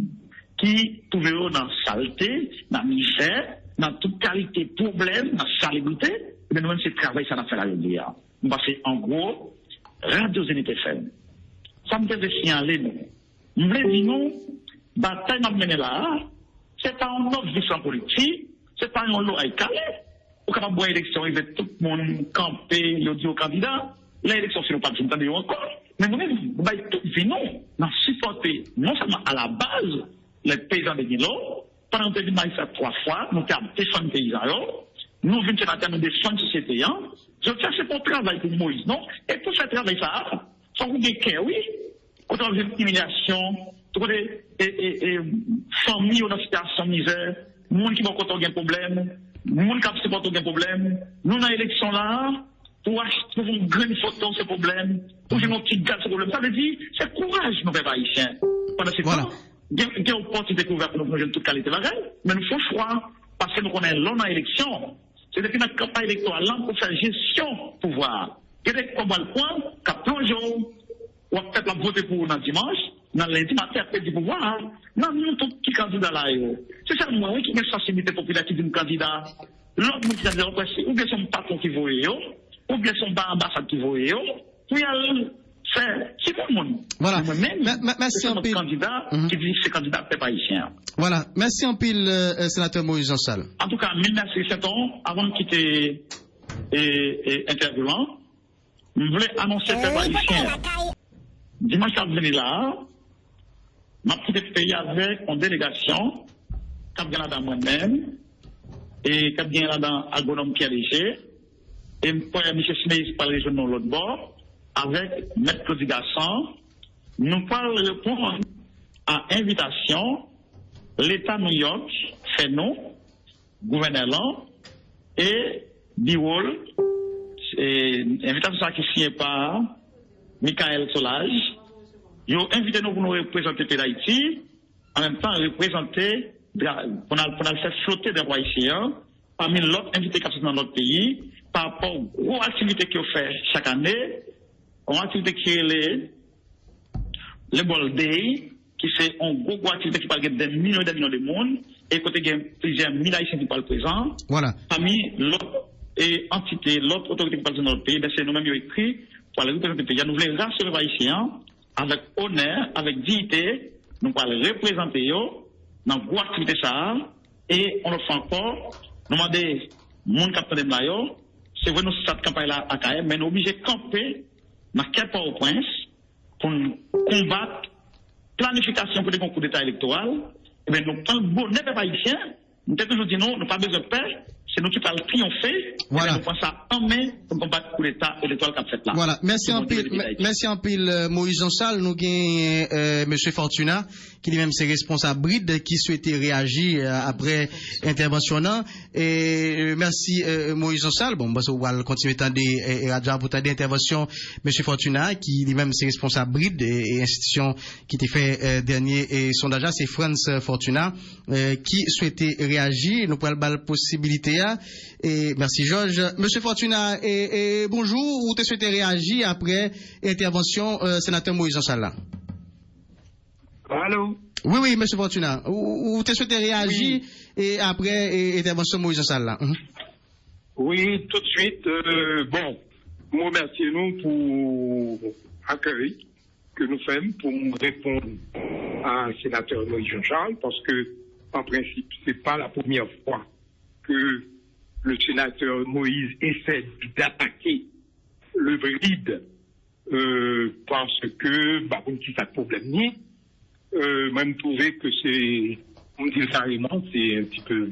B: qui trouvent dans la saleté, dans la misère, dans toute qualité, problème, dans salubrité, mais nous-mêmes, c'est le travail, ça n'a fait la dire. On va faire, en gros, Radio Zénith FM. Ça me fait signaler, nous. Nous voulons dire, nous, bataille n'a mené là, c'est pas un autre vision politique, c'est pas un lot à calé. Au cas où l'élection, il va tout le monde camper, il dit au candidat, l'élection, c'est pas tout le encore. Mais nous-mêmes, nous allons supporter, non seulement à la base, les paysans de Nilo, pendant que nous avons fait 3 fois, nous avons défendu les paysans, nous venons à terme de défendre la société. Je tiens c'est pour travail pour Moïse, non? Et pour ce travail, ça, il faut que vous oui. Quand on a une humiliation, des familles dans une situation de misère, les gens qui vont avoir un problème, les gens qui supportent un problème, nous dans l'élection là, pour trouver une grande photo de ce problème, pour jouer un petit gars de ce problème. Ça veut dire, c'est courage, nos pères haïtiens. Pendant ce temps, il y a une opportunité découverte pour nous faire toute qualité de mais nous faisons choix, parce que nous connaissons l'on dans l'élection. C'est depuis notre campagne électorale là pour faire gestion pouvoir. Il y a des combats le point, qu'à plongeon, ou peut-être la voter pour nous dimanche, dans lundi matin après du pouvoir, non, nous tout qui candidat là. C'est ça, moi, qui a une sensibilité populaire qui dit un candidat. L'autre, nous qui a dit, ou bien son patron qui voit, ou bien son ambassade qui voit, ou bien c'est tout le monde.
A: Voilà.
B: Merci en pile. Candidat qui dit que c'est candidat peuple haïtien.
A: Voilà. Merci en pile, sénateur Moïse Jean-Sal.
B: En tout cas, mille merci, Saint-On. Avant de quitter intervenant, je voulais annoncer peuple haïtien. Dimanche à venir là, ma petite pays avec une délégation, qui vient là-dedans moi-même, et qui vient là-dedans agronome Pierre Léger, et M. Smith par les jeunes de l'autre bord, avec Maître Claude Gasson, nous parlons répondre à invitation, l'État New York fait nous, gouverneur là, et Biwol, invitation qui est signée par Michael Solage, ils ont invité nous pour nous représenter le pays d'Haïti, en même temps représenter, pour nous faire flotter des rois haïtiens, parmi l'autre invité qui sont dans notre pays, par rapport aux activités qu'ils fait chaque année, une activité qui est le Ball Day, qui c'est une grosse activité qui parle des millions de monde, et côté il y a plusieurs milliers d'Haïtiens qui parlent présents.
A: Voilà.
B: Parmi l'autre entité, l'autre autorité qui parle de notre pays, c'est nous-mêmes qui avons écrit pour aller représenter le pays. Nous voulons rassurer les Haïtiens avec honneur, avec dignité, nous allons représenter eux dans une grosse activité ça, et on le fait encore, nous demandons les gens qui attendent là, c'est vrai, nous cette campagne-là à Kaye, mais nous sommes obligés de camper dans quel Port-au-Prince pour combattre la planification pour des concours d'État électoral. Et bien, nous prenons le bonnet des haïtiens. Nous avons toujours dit non, nous n'avons pas besoin de paix. C'est nous qui allons triompher.
A: Voilà.
B: Nous prenons ça en main pour combattre pour l'État électoral qu'a fait là.
A: Voilà. Merci en pile, Moïse Jean-Sal. Nous avons M. Fortuna, qui lui-même c'est responsable bride, qui souhaitait réagir après intervention. Et merci, Moïse Jean-Sal. Bon, on va continuer à attendre pour t'aider intervention, M. Fortuna, qui lui-même c'est responsable bride et institution qui t'a fait dernier sondage, c'est France Fortuna, qui souhaitait réagir. Nous prenons la possibilité. Et merci Georges. Monsieur Fortuna, et bonjour, vous te souhaitez réagir après intervention sénateur Moïse Jean-Sal.
D: Allô?
A: Oui, monsieur Fortuna. Vous te souhaitez réagir et après intervention Moïse Jean-Sal.
D: Oui, tout de suite. Bon, nous remercions nous pour l'accueil que nous faisons pour répondre à un sénateur Moïse Jean-Sal, parce que, en principe, c'est pas la première fois que le sénateur Moïse essaie d'attaquer le bride parce que, bah, on dit ça de problème ni. Même trouver que c'est, on dit carrément, c'est un petit peu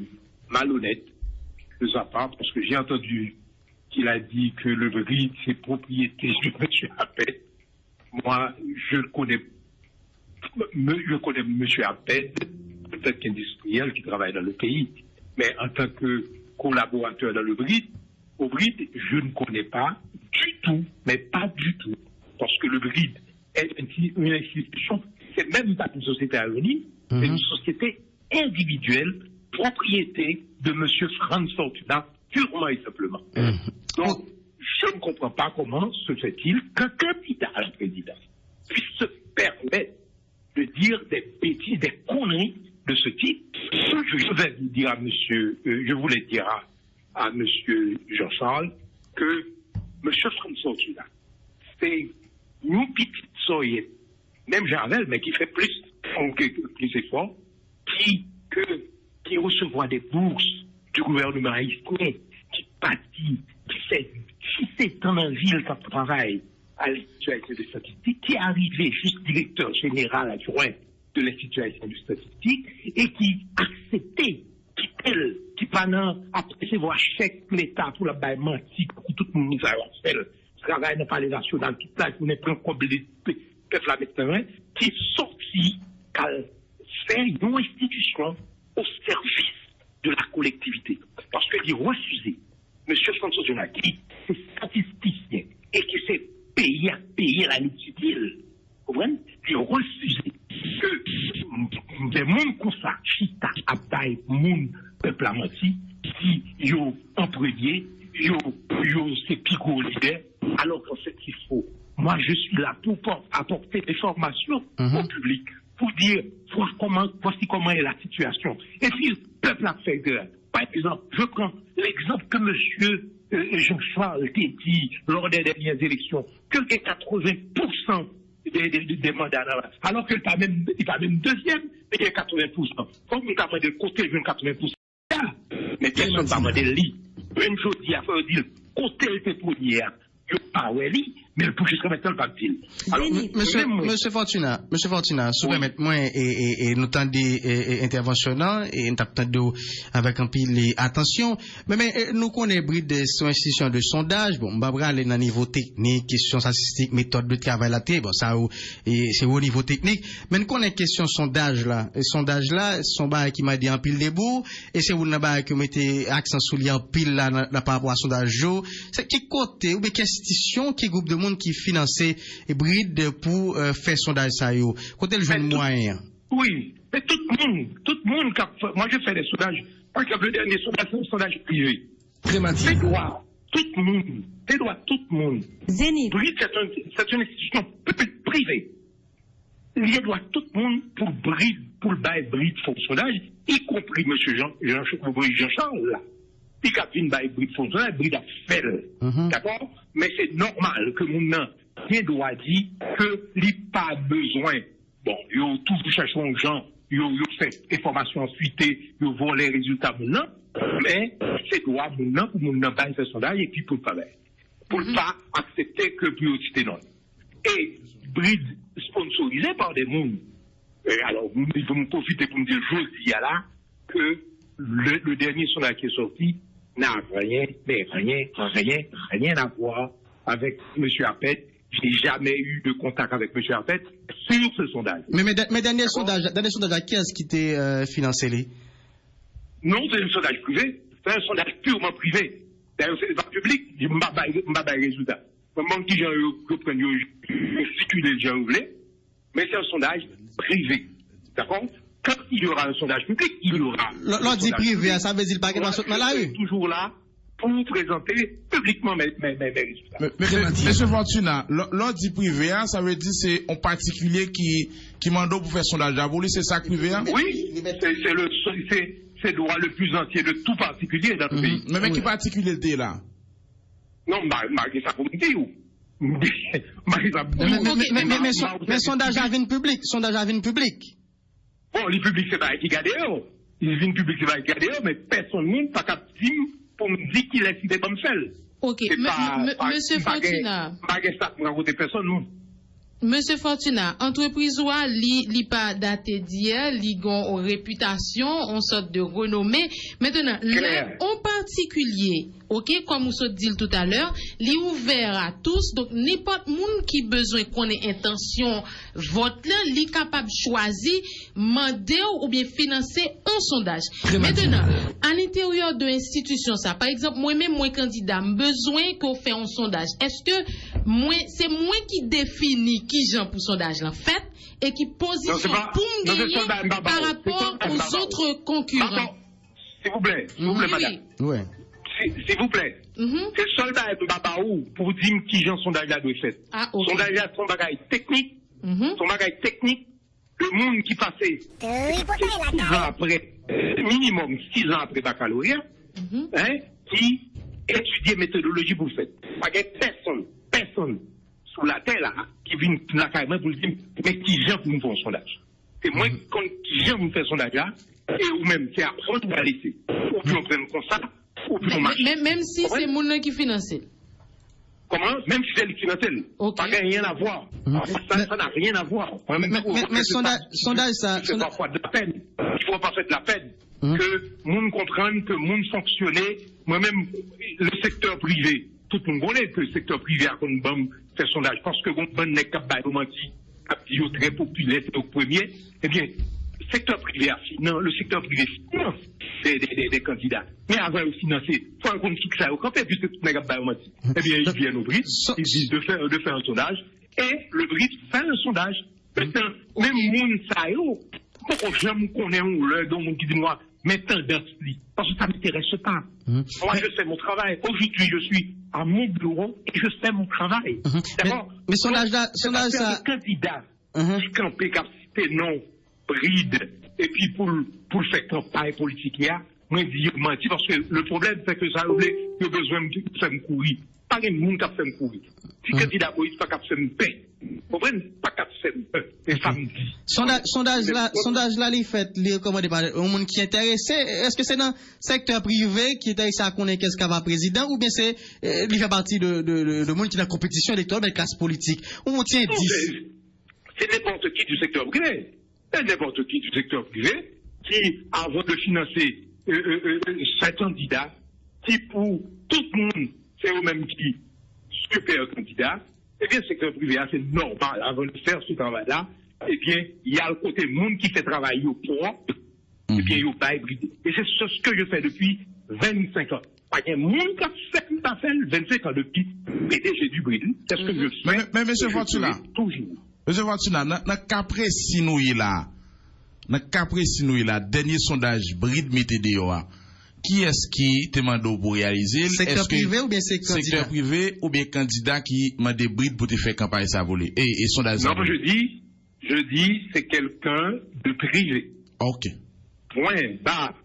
D: malhonnête de sa part, parce que j'ai entendu qu'il a dit que le bride, c'est propriété de M. Appel. Moi, je connais M. Appel, peut-être qu'industriel qui travaille dans le pays, mais en tant que collaborateur dans le BRID, au BRID, je ne connais pas du tout, mais pas du tout, parce que le BRID est une institution, c'est même pas une société anonyme, c'est une société individuelle, propriété de M. Franz Fortuna, purement et simplement. Donc, je ne comprends pas comment se fait-il qu'un candidat à la présidence puisse se permettre de dire des bêtises, des conneries de ce type, Je vais dire à monsieur, je voulais dire à monsieur Jean-Charles que monsieur François qui là, c'est une petite soyez, même Javel, mais qui fait plus effort, qui recevoir des bourses du gouvernement haïtien, qui pâtit, qui s'étend en ville quand travaille à l'Institut haïtien de statistique, qui est arrivé juste directeur général adjoint de l'Institut haïtien de statistique et qui acceptait, qui pendant après recevoir chèque l'État pour la baille menti, pour tout le monde a fait le travail dans le palais national, toute la journée, prend comme les peuples américains, qui est sorti qu'à faire une institution au service de la collectivité. Parce qu'il refusait, M. François Jonas, qui est statisticien et qui s'est payé la liquidité, vous comprenez? Il refusait que des mondes comme ça, chita, abdaï, moun, peuple amenti, qui yo employé, yo c'est pico leader, alors qu'en fait il faut. Moi je suis là pour apporter des formations au public, pour dire voici comment est la situation. Et puis le peuple a fait de. Par exemple, je prends l'exemple que monsieur Jean-Charles dit lors des dernières élections, que 80% des mandats, alors qu'il n'est pas même deuxième, mais il y a 80%. Comme il a de côté, il y a 80%. Mais personne ne va demander lui. Une chose, il a fait dire, côté était premier, il n'y a pas mais pour jusqu'à maintenant, le pas dire. Alors,
A: Monsieur Fortuna, si vous permettez, moi, et nous tendons des interventions, et nous t'attendons avec un pile attention, mais nous connaissons bride sur institution de sondage, bon, on va aller dans le niveau technique, question statistique, méthode de travail là, bon, ça, c'est au niveau technique, mais nous connaissons question sondage là, et sondage là, son bail qui m'a dit en pile debout, et c'est vous n'avez que mettez accent sur en pile là, par rapport à sondage jour, c'est qui côté, ou bien quelle institution, qui groupe de qui finançait bride pour faire sondage ça yo. Côté le jeune moyen.
D: Oui, mais tout le monde moi je fais des sondages. Par exemple, le dernier sondage, c'est un sondage privé. C'est droit, tout le monde.
C: Zénith.
D: Bride, c'est une institution privée. Il y a droit tout le monde pour le bail bride font sondage, y compris M. Jean-Charles là. Il y a une bail bride font sondage, bride a fait. D'accord? Mais c'est normal que mon nom bien doit dire que il n'y a pas besoin. Bon, il y a toujours cherché un gens, il y a fait information ensuite, il y a volé les résultats maintenant, mais c'est droit mon nom pour mon nom pas faire sondage et puis pour pas pas accepter que priorité non. Et bride sponsorisé par des mondes. Alors, il faut me profiter pour me dire je dis là que le dernier sondage qui est sorti n'a rien à voir avec M. Arpet. J'ai jamais eu de contact avec M. Arpet sur ce sondage.
A: Mais dernier sondage, qui est-ce qui t'est financé lui?
D: Non, c'est un sondage privé. C'est un sondage purement privé. D'ailleurs, c'est pas public. Je ne vais pas les résultats. Même si je prends les gens voulaient, mais c'est un sondage privé. D'accord? Quand il y aura un sondage public, il y aura.
A: L'on dit privé, ça veut dire pas qu'il va sauter dans la rue.
D: Toujours là pour vous présenter publiquement mes résultats.
E: Monsieur Fortuna, l'on dit privé, ça veut dire c'est un particulier qui mande pour faire sondage d'aboli, c'est ça privé?
D: Oui, c'est le droit le plus entier de tout particulier dans le pays.
E: Mais qui particulier était là?
D: Non, malgré ça, pour me dire où?
A: Mais sondage à vin public.
D: Bon, les publics, c'est pas qui garde eux. Les vignes publiques, c'est pas qui garde eux, mais personne n'est pas capable pour me dire qu'il est cité comme seul.
F: Ok, Monsieur Fortuna.
D: Personne, non.
F: Monsieur Fortuna, entreprise wa li pas daté d'hier, li gon réputation, on sorte de renommée. Maintenant, en particulier, ok, comme vous dit tout à l'heure, li ouvert à tous, donc n'importe monde qui besoin qu'on ait intention vote là, li capable choisir, demander ou bien financer un sondage. Maintenant, à l'intérieur de l'institution, ça, par exemple, moi-même, moi candidat, besoin qu'on fait un sondage. Est-ce que c'est moi qui définis qui j'en pour sondage en fait et qui positionne pour me gagner par rapport aux autres concurrents.
D: S'il vous plaît, madame.
A: Oui.
D: S'il vous plaît. C'est soldat et papa ou pour dire qui j'en sondage là doit faire.
F: Ah, okay.
D: Sondage là son bagage technique. Son bagage technique le monde qui passait 6 ans après, minimum 6 ans après baccalauréat, qui étudiait méthodologie pour le faire. Pas que personne sur la terre là, qui vient la carrément pour dire, mais qui vient pour nous faire un sondage. C'est moi qui vient pour nous faire un sondage là, et ou même c'est apprendre à laisser. Ou puis on prenne comme ça, ou puis on marche.
F: Même si c'est mon qui finance.
D: Comment? Même si c'est le financier. Ça n'a rien à voir. Ça n'a rien à voir.
A: Mais sondage, ça.
D: C'est parfois de la peine. Il faut pas faire de la peine. Que monde comprenne, que monde fonctionner. Moi-même, le secteur privé, tout le monde connaît que le secteur privé a une bonne fait sondage. Parce que on bonne n'est capable de mentir, très populaire, c'est au premier. Eh bien, le secteur privé a financé, le secteur privé finance des candidats. Mais avant de financer, il faut qu'on fixe ça au campé, puisque tout le monde n'a pas mentir. Eh bien, ils viennent au BRID, ils disent de faire un sondage, et le BRID fait un sondage. Maintenant, même monde ça pourquoi j'aime qu'on ait un monde qui dit moi, mais tendance, parce que ça ne m'intéresse pas. Moi, je fais mon travail. Aujourd'hui, je suis à mon bureau et je fais mon travail. D'accord?
A: Mais sondage ça.
D: Le candidat qui campait, qui a cité non, bride, et puis pour faire campagne politique, moi, je dis menti, parce que le problème, c'est que ça a besoin de faire me courir. Pas de monde qui a fait me courir. Si le candidat Moïse pas fait me paix. Vous comprenez? Pas qu'à faire me paix. Et ça me dit.
A: Sondage là, les fait, les recommandés par un monde qui est intéressé. Est-ce que c'est dans le secteur privé qui est intéressé à connaître qu'est-ce qu'a va président, ou bien c'est, il fait partie de monde qui est dans la compétition électorale, mais classe politique? Où on tient 10?
D: C'est n'importe qui du secteur privé. C'est n'importe qui du secteur privé qui, avant de financer ce candidat, qui pour tout le monde, c'est eux-mêmes qui super candidat, eh bien, le secteur privé, c'est normal, avant de faire ce travail-là, eh bien, il y a le côté monde qui fait travailler au propre, et bien, il n'y a pas hybridé. Et c'est ce que je fais depuis 25 ans. Il y a un monde qui a fait 25 ans depuis PDG du BRID. C'est ce que je fais.
E: Mais M. Fortuna,
D: toujours.
E: M. Fortuna, dans le cas dernier sondage BRID Météo, qui est-ce qui te demande pour réaliser?
A: Secteur privé ou bien
E: secteur privé ou bien candidat qui m'a des brides pour te faire campagne ça voler? Et sondage.
D: Non, je dis, c'est quelqu'un de privé.
E: Ok.
D: Point barre.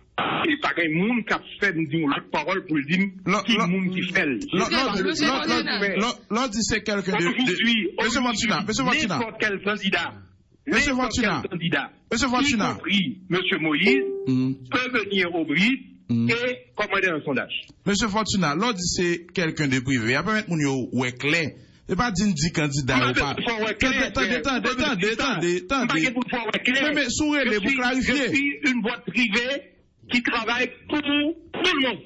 D: Et pas un monde qui a fait une parole pour dire qui est monde qui fait.
E: L'on dit c'est quelqu'un de. Monsieur Fortuna.
D: N'importe quel candidat.
E: Monsieur Fortuna.
D: Y compris Monsieur Moïse, peut venir au BRID et commander un sondage.
E: Monsieur Fortuna, l'on dit c'est quelqu'un de privé. Après mettre mon yo ouais clair. C'est pas dit candidat ou pas. Attendez. Mais souriez pour clarifier.
D: Je suis une boîte privée qui travaille pour tout le monde.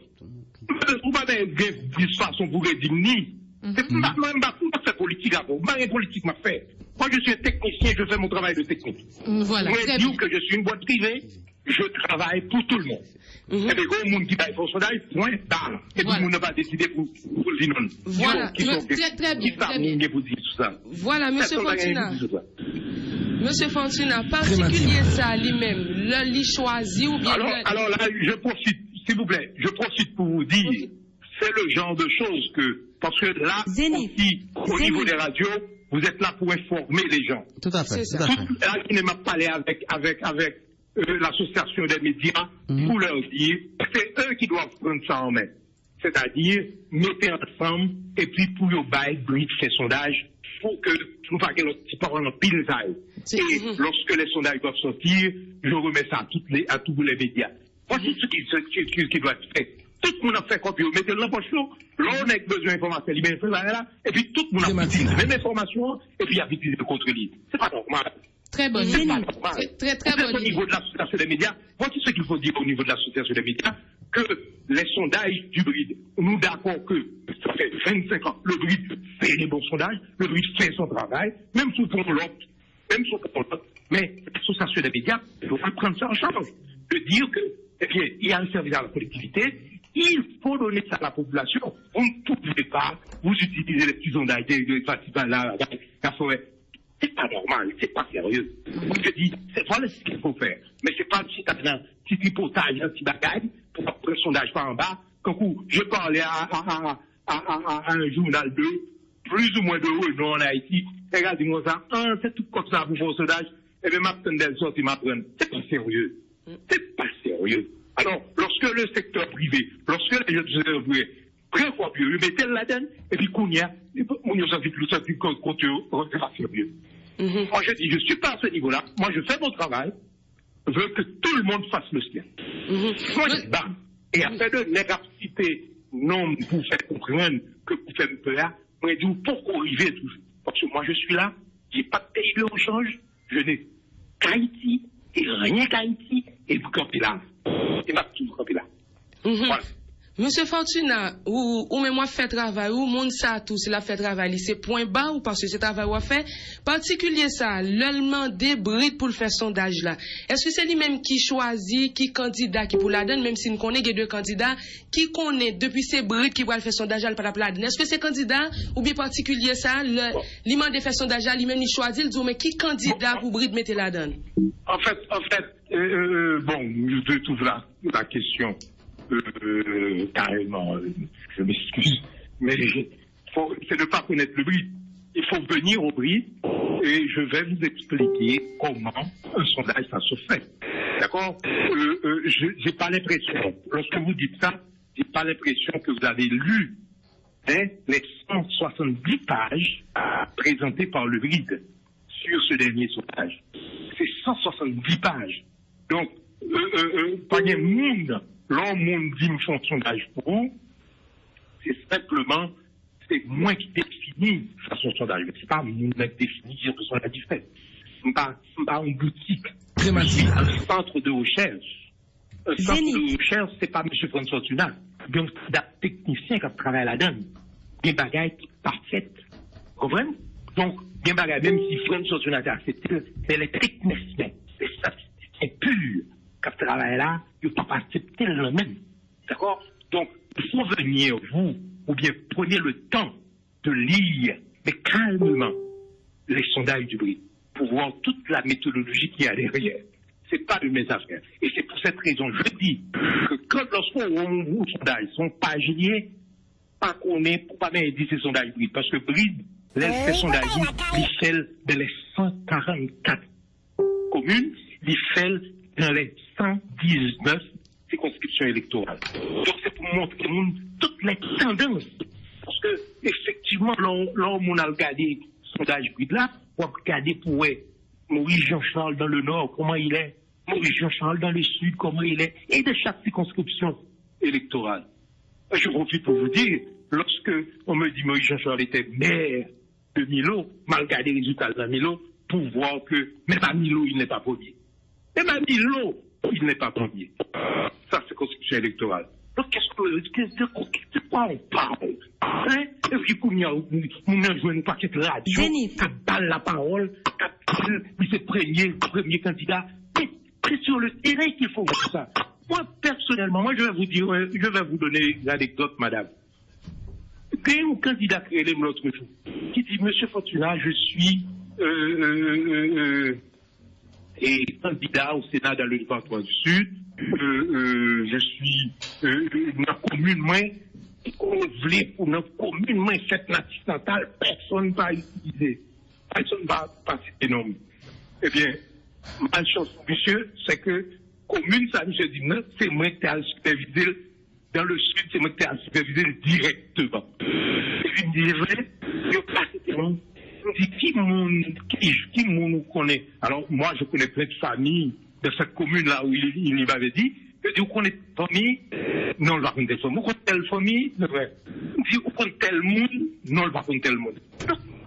D: Vous n'avez pas de façon pour dire ni. C'est pas faire politique à vous. Pas politique m'a fait. Moi, je suis un technicien, je fais mon travail de technique.
F: Voilà.
D: Moi, je dis que je suis une boîte privée, je travaille pour tout le monde. Et bien, il y a monde qui paye son sondage, point, barre. Et tout le monde n'a pas décidé pour le dire non.
F: Voilà. Très bien.
D: Voilà,
F: monsieur Fortuna. Monsieur Fortuna, particulier ça lui-même, le choisi ou bien.
D: Alors là, je profite, s'il vous plaît, pour vous dire, c'est le genre de choses que, parce que là, aussi, au niveau des radios, vous êtes là pour informer les gens.
A: Tout à fait.
D: Là, qui ne m'a parlé avec l'association des médias pour leur dire, c'est eux qui doivent prendre ça en main. C'est-à-dire, mettez ensemble, et puis pour le bail, brief ces sondages, pour que nous ne fassions pas en pile taille. Et lorsque les sondages doivent sortir, je remets ça à tous les médias. Voici ce qui doit être fait. Tout le monde a fait copie, mettez la poche, là on a besoin d'informations, et puis tout le monde a utilisé la même information, et puis il a utilisé le contre-livre. C'est pas normal.
F: Très bonne. Très bonne.
D: Au niveau de l'association des médias, voici ce qu'il faut dire au niveau de l'association des médias, que les sondages du BRID, nous d'accord que ça fait 25 ans, le BRID fait les bons sondages, le BRID fait son travail, même sous ton lot, mais l'association des médias, il faut prendre ça en charge. De dire que, eh bien, il y a un service à la collectivité, il faut donner ça à la population. Vous ne pouvez pas, vous utilisez les petits sondages de Fatima là, la forêt. C'est pas normal, c'est pas sérieux. Je dis, c'est voilà ce qu'il faut faire. Mais c'est pas un petit tripotage, un petit bagage, pour faire un sondage par en bas. Quand je parlais à un journal de plus ou moins de renom en Haïti, regardez-moi ça, c'est tout comme ça pour faire un sondage. et bien, m'attendais sorti m'apprendre. C'est pas sérieux. C'est pas sérieux. Alors, lorsque le secteur privé, lorsque les gens privés prennent quoi mieux, ils mettent là-dedans, et puis qu'on y a, on y a sorti tout ça, puis qu'on c'est pas sérieux. Moi, je dis, je suis pas à ce niveau-là. Moi, je fais mon travail. Je veux que tout le monde fasse le sien. Moi, je bats. Et après de négacité, non, pour faire comprendre que vous faites peur, moi, je dis, pourquoi arriver toujours? Parce que moi, je suis là, j'ai pas de pays de rechange, je n'ai qu'Haïti, et rien qu'Haïti, et vous campez là. Et ma tout campé là. Voilà.
G: Monsieur Fortuna, ou même moi fait travail, ou monde ça tout, c'est la fait travail, c'est point bas ou parce que c'est travail ou fait, particulier ça, l'allemand des brides pour le faire sondage là. Est-ce que c'est lui-même qui choisit, qui candidat qui pour la donne, même si nous connaissons deux candidats, qui connaît depuis ces brides qui va le faire sondage là, par la donne. Est-ce que c'est candidat, ou bien particulier ça, l'imam de faire sondage là, lui-même il choisit, il dit, mais qui candidat pour bride mettre la donne?
D: En fait, bon, je trouve la question. Carrément, je m'excuse, mais c'est de ne pas connaître le BRID. Il faut venir au BRID et je vais vous expliquer comment un sondage ça se fait. D'accord? J'ai pas l'impression, lorsque vous dites ça, j'ai pas l'impression que vous avez lu les 170 pages présentées par le BRID sur ce dernier sondage. C'est 170 pages. Donc, pas de monde. L'homme dit me font sondage pour vous, c'est simplement, c'est moi qui définis façon sondage. C'est pas moi qui définis ce que sondage fait. Je ne suis pas une boutique. Je suis un centre de recherche. Un centre de recherche, c'est pas M. François Fortuna. Il y a un technicien qui travaille là-dedans. Il y a des bagailles parfaites. Vous comprenez? Donc, il y a des bagailles, même si François Fortuna a accepté, c'est les techniciens, les statisticiens purs qui travaillent là. Il ne faut pas accepter le même. D'accord? Donc, il faut venir, vous, ou bien prenez le temps de lire, mais calmement, les sondages du BRID, pour voir toute la méthodologie qu'il y a derrière. Ce n'est pas de mes affaires. Et c'est pour cette raison, je dis, que lorsqu'on ouvre les sondages, sont pas liés, pas qu'on est, pour pas bien dire ces sondages BRID, parce que BRID, les sondages, ils fait dans les 144 communes, ils fait dans les 119 circonscriptions électorales. Donc c'est pour montrer toutes les tendances. Parce que, effectivement, là on a regardé le sondage BRID là, on a regardé pour Maurice Jean-Charles dans le nord, comment il est, Maurice Jean-Charles dans le sud, comment il est, et de chaque circonscription électorale. Je profite pour vous dire, lorsque on me dit Maurice Jean-Charles était maire de Milo, mal regardé les résultats de Milo, pour voir que même à Milo, il n'est pas premier. Même à Milo, il n'est pas premier. Ça, c'est constitution électorale. Donc, de quoi on parle? Hein? Et puis, nous avons joué une paquet de radio, qui balle la parole, qui c'est premier candidat. Mais c'est sur le terrain qu'il faut voir ça. Moi, personnellement, je vais vous dire, je vais vous donner une anecdote, madame. Il y a un candidat qui est l'autre jour, qui dit, Monsieur Fortuna, je suis et candidat au Sénat dans le département du Sud. Je suis dans la commune, moi, qu'on voulait pour notre commune, moi, cette native natale, personne ne va utiliser. Personne ne va citer non. Eh bien, ma chance, monsieur, c'est que commune, ça, monsieur dit, non, c'est moi qui ai supervisé. Dans le Sud, c'est moi qui ai supervisé directement. Et puis, il me dit, vrai, je pas cité non. Il me dit, qui nous connaît? Alors, moi, je connais plein de familles de cette commune-là où il m'avait dit, je dis, vous connaissez famille? Non, je ne vais pas connaître famille. Vous connaissez telle famille? Non, vrai. Il dit, vous connaissez tel monde? Non, je ne vais pas connaître tel monde.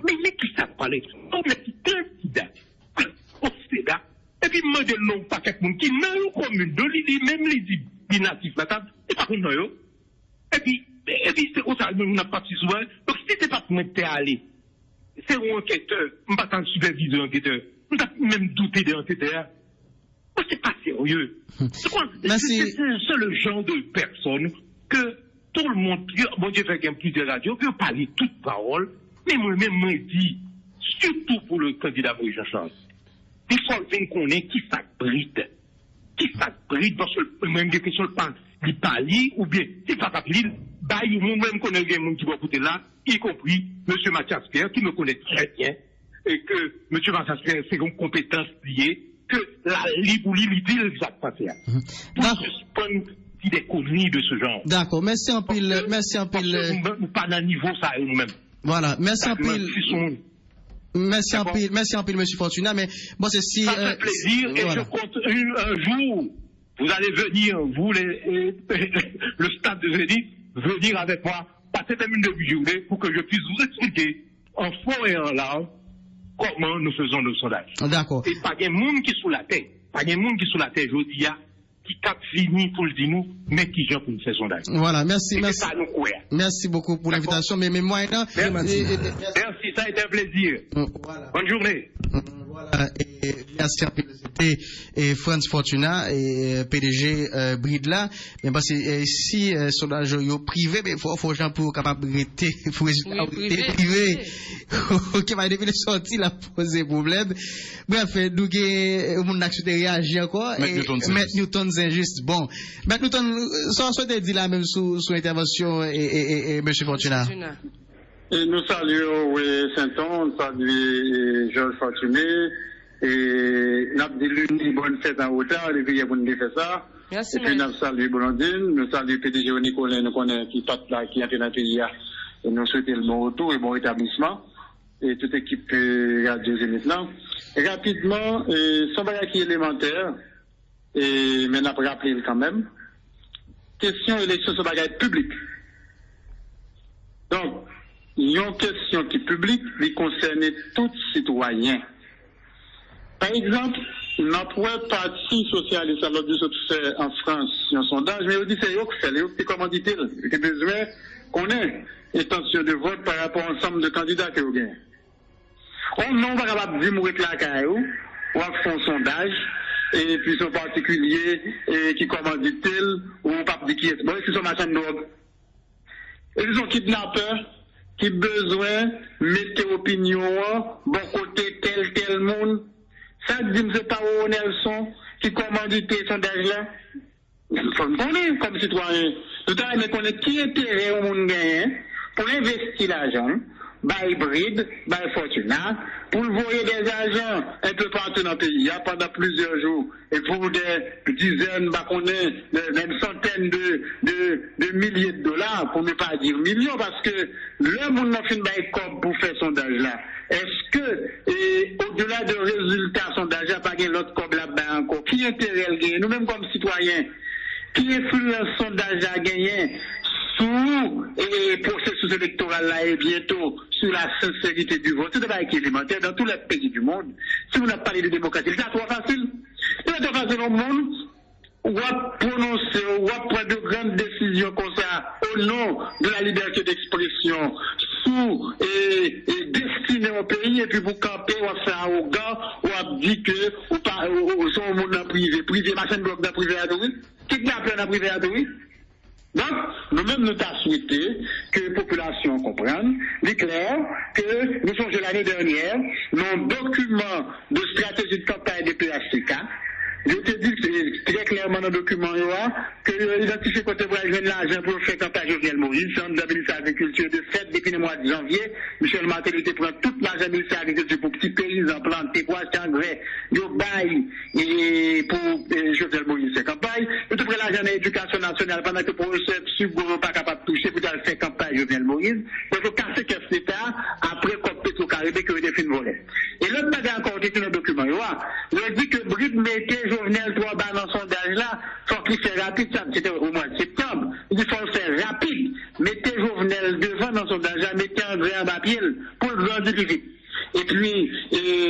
D: Mais qui ça parlait? On a dit candidat au Sénat, et puis, il m'a dit, non, pas quelqu'un qui n'a une commune, de l'idée, même les dit, natifs, la table, et pas qu'on a eu. Et puis, c'est comme ça, on n'a pas si souvent. Donc, si c'est pas pour m'être allé, c'est un enquêteur, on ne va pas superviser un enquêteur, on va même douter des enquêteurs. C'est pas sérieux. C'est quoi? C'est le genre de personne que tout le monde, bon Dieu fait qu'il y a plus de radio, peut parler toute parole, mais moi-même, moi, dit, surtout pour le candidat Maurice Jean-Charles, il faut qu'on ait qui s'abrite. Qui s'abrite, parce que même des questions, il parle, ou bien, c'est pas parler, bah, il même connaît des gens qui vont écouter là, y compris M. Mathias Pierre, qui me connaît très bien, et que M. Massas c'est une compétence liée, que la libre l'idée exact pas faire. Pour suspendre des conneries de ce genre.
A: D'accord, merci en pile. Merci en pile.
D: Nous pas dans le niveau ça nous-mêmes.
A: Voilà, merci en pile. Merci en pile, M. Fortuna, mais bon, c'est si.
D: Ça fait plaisir, et voilà. Je compte un jour, vous allez venir, vous, le stade de Zénith, venir avec moi, passer même une demi-journée pour que je puisse vous expliquer en fond et en large comment nous faisons nos sondages.
A: D'accord.
D: Et pas de monde qui est sous la terre, je dis, qui cap fini pour le dire nous, mais qui vient pour nous faire sondage.
A: Voilà, merci. Merci beaucoup pour l'invitation, mais moi,
D: merci, ça a été un plaisir.
A: Voilà.
D: Bonne journée.
A: Voilà, et merci à c'était Franz Fortuna et PDG Bridla. Mais parce que si sondage privé, mais faut gens pour capable rester privé. OK, mais depuis le sorti la poser problème. Bref, nous gain mon action de réagir encore et mettre Newton injuste. Bon, mettre Newton ça souhaite dire la même sous intervention et monsieur Fortuna.
H: Et nous saluons Saint-On, nous saluons Georges Fortuné, et nous avons dit l'une bonne fête en hauteur, les filles pour nous faire ça.
G: Merci.
H: Et puis nous saluons Blondine, nous saluons PDG Nicolas, nous connaissons qui est là, qui est dans le pays, et nous souhaitons le bon retour et bon rétablissement, et toute équipe Radio Zénith maintenant. Rapidement, son bagage qui est élémentaire, et maintenant pour rappeler quand même, question élection sur bagage public. Donc, il y a une question qui est publique, qui concerne tout citoyen. Par exemple, notre parti socialiste, alors du fait en France, un sondage, mais on dit c'est eux qui fait, c'est comment dit-il, il y a besoin qu'on ait intention de vote par rapport à l'ensemble de candidats que vous gagnez. On ne va pas dire mourir la caillou, on va faire un sondage, et puis son particulier, et qui comment dit-il, ou on pas dire qui est, bon, c'est son machin de drogue. Et ils sont kidnappeurs, qui besoin mettre opinion bon côté tel monde. Ça dit c'est pas où Nelson qui commandite ce sondage là. Il faut connaître comme citoyen. Tout à l'heure, mais connaître qui intérêt au monde gagne pour investir l'argent, by Bride, by Fortuna, pour voyer des agents un peu partout dans le pays pendant plusieurs jours et pour des dizaines, même centaines de milliers de dollars, pour ne pas dire millions, parce que le monde n'a fait une pour faire sondage là. Est-ce que, au-delà de résultats sondage, pas de l'autre cob là-bas encore, qui intérêt le gagne, nous-mêmes comme citoyens, qui influence sondage à gagner sous le processus électoral là et bientôt sur la sincérité du vote? C'est un débat qui est élémentaire dans tous les pays du monde. Si vous n'avez pas parlé de démocratie, c'est trop facile. C'est trop facile au monde. On va prononcer, on va prendre de grandes décisions comme ça au nom de la liberté d'expression sous et destiné au pays et puis vous campez, on va faire arrogant, on va dire que ou sont au monde dans privé, machin bloc dans privé à tout, kidnappeur dans privé à tout. Donc, nous-mêmes, nous avons souhaité que la population comprenne, il est clair que nous sommes l'année dernière, nos documents de stratégie de campagne des PHCK, je te dis très clairement dans le document que l'identifié côté voyage l'argent pour faire campagne Jovenel Moïse, centre de ministère de l'Agriculture de fait depuis le mois de janvier. Michel Martelly prend toute l'argent du ministère de l'Agriculture pour petits paysans, planter, poissons, engrais, yo bail et pour Jovenel Moïse faire campagne. Nous prenons l'argent de l'éducation nationale pendant que le professeur Subgoro pas capable de toucher pour faire campagne Jovenel Moïse. Il faut casser caisse d'État après qu'on peut au Caribé que des fins volés. Et l'autre bagage encore qui est dans le document, il dit que Bride mettait Jovenel 3 bas dans son sondage là, faut qu'il fait rapide, ça c'était au mois de septembre. Il faut le faire rapide. Mettez Jovenel devant dans son sondage là, mettez André en papier pour le grandir plus vite. Et puis,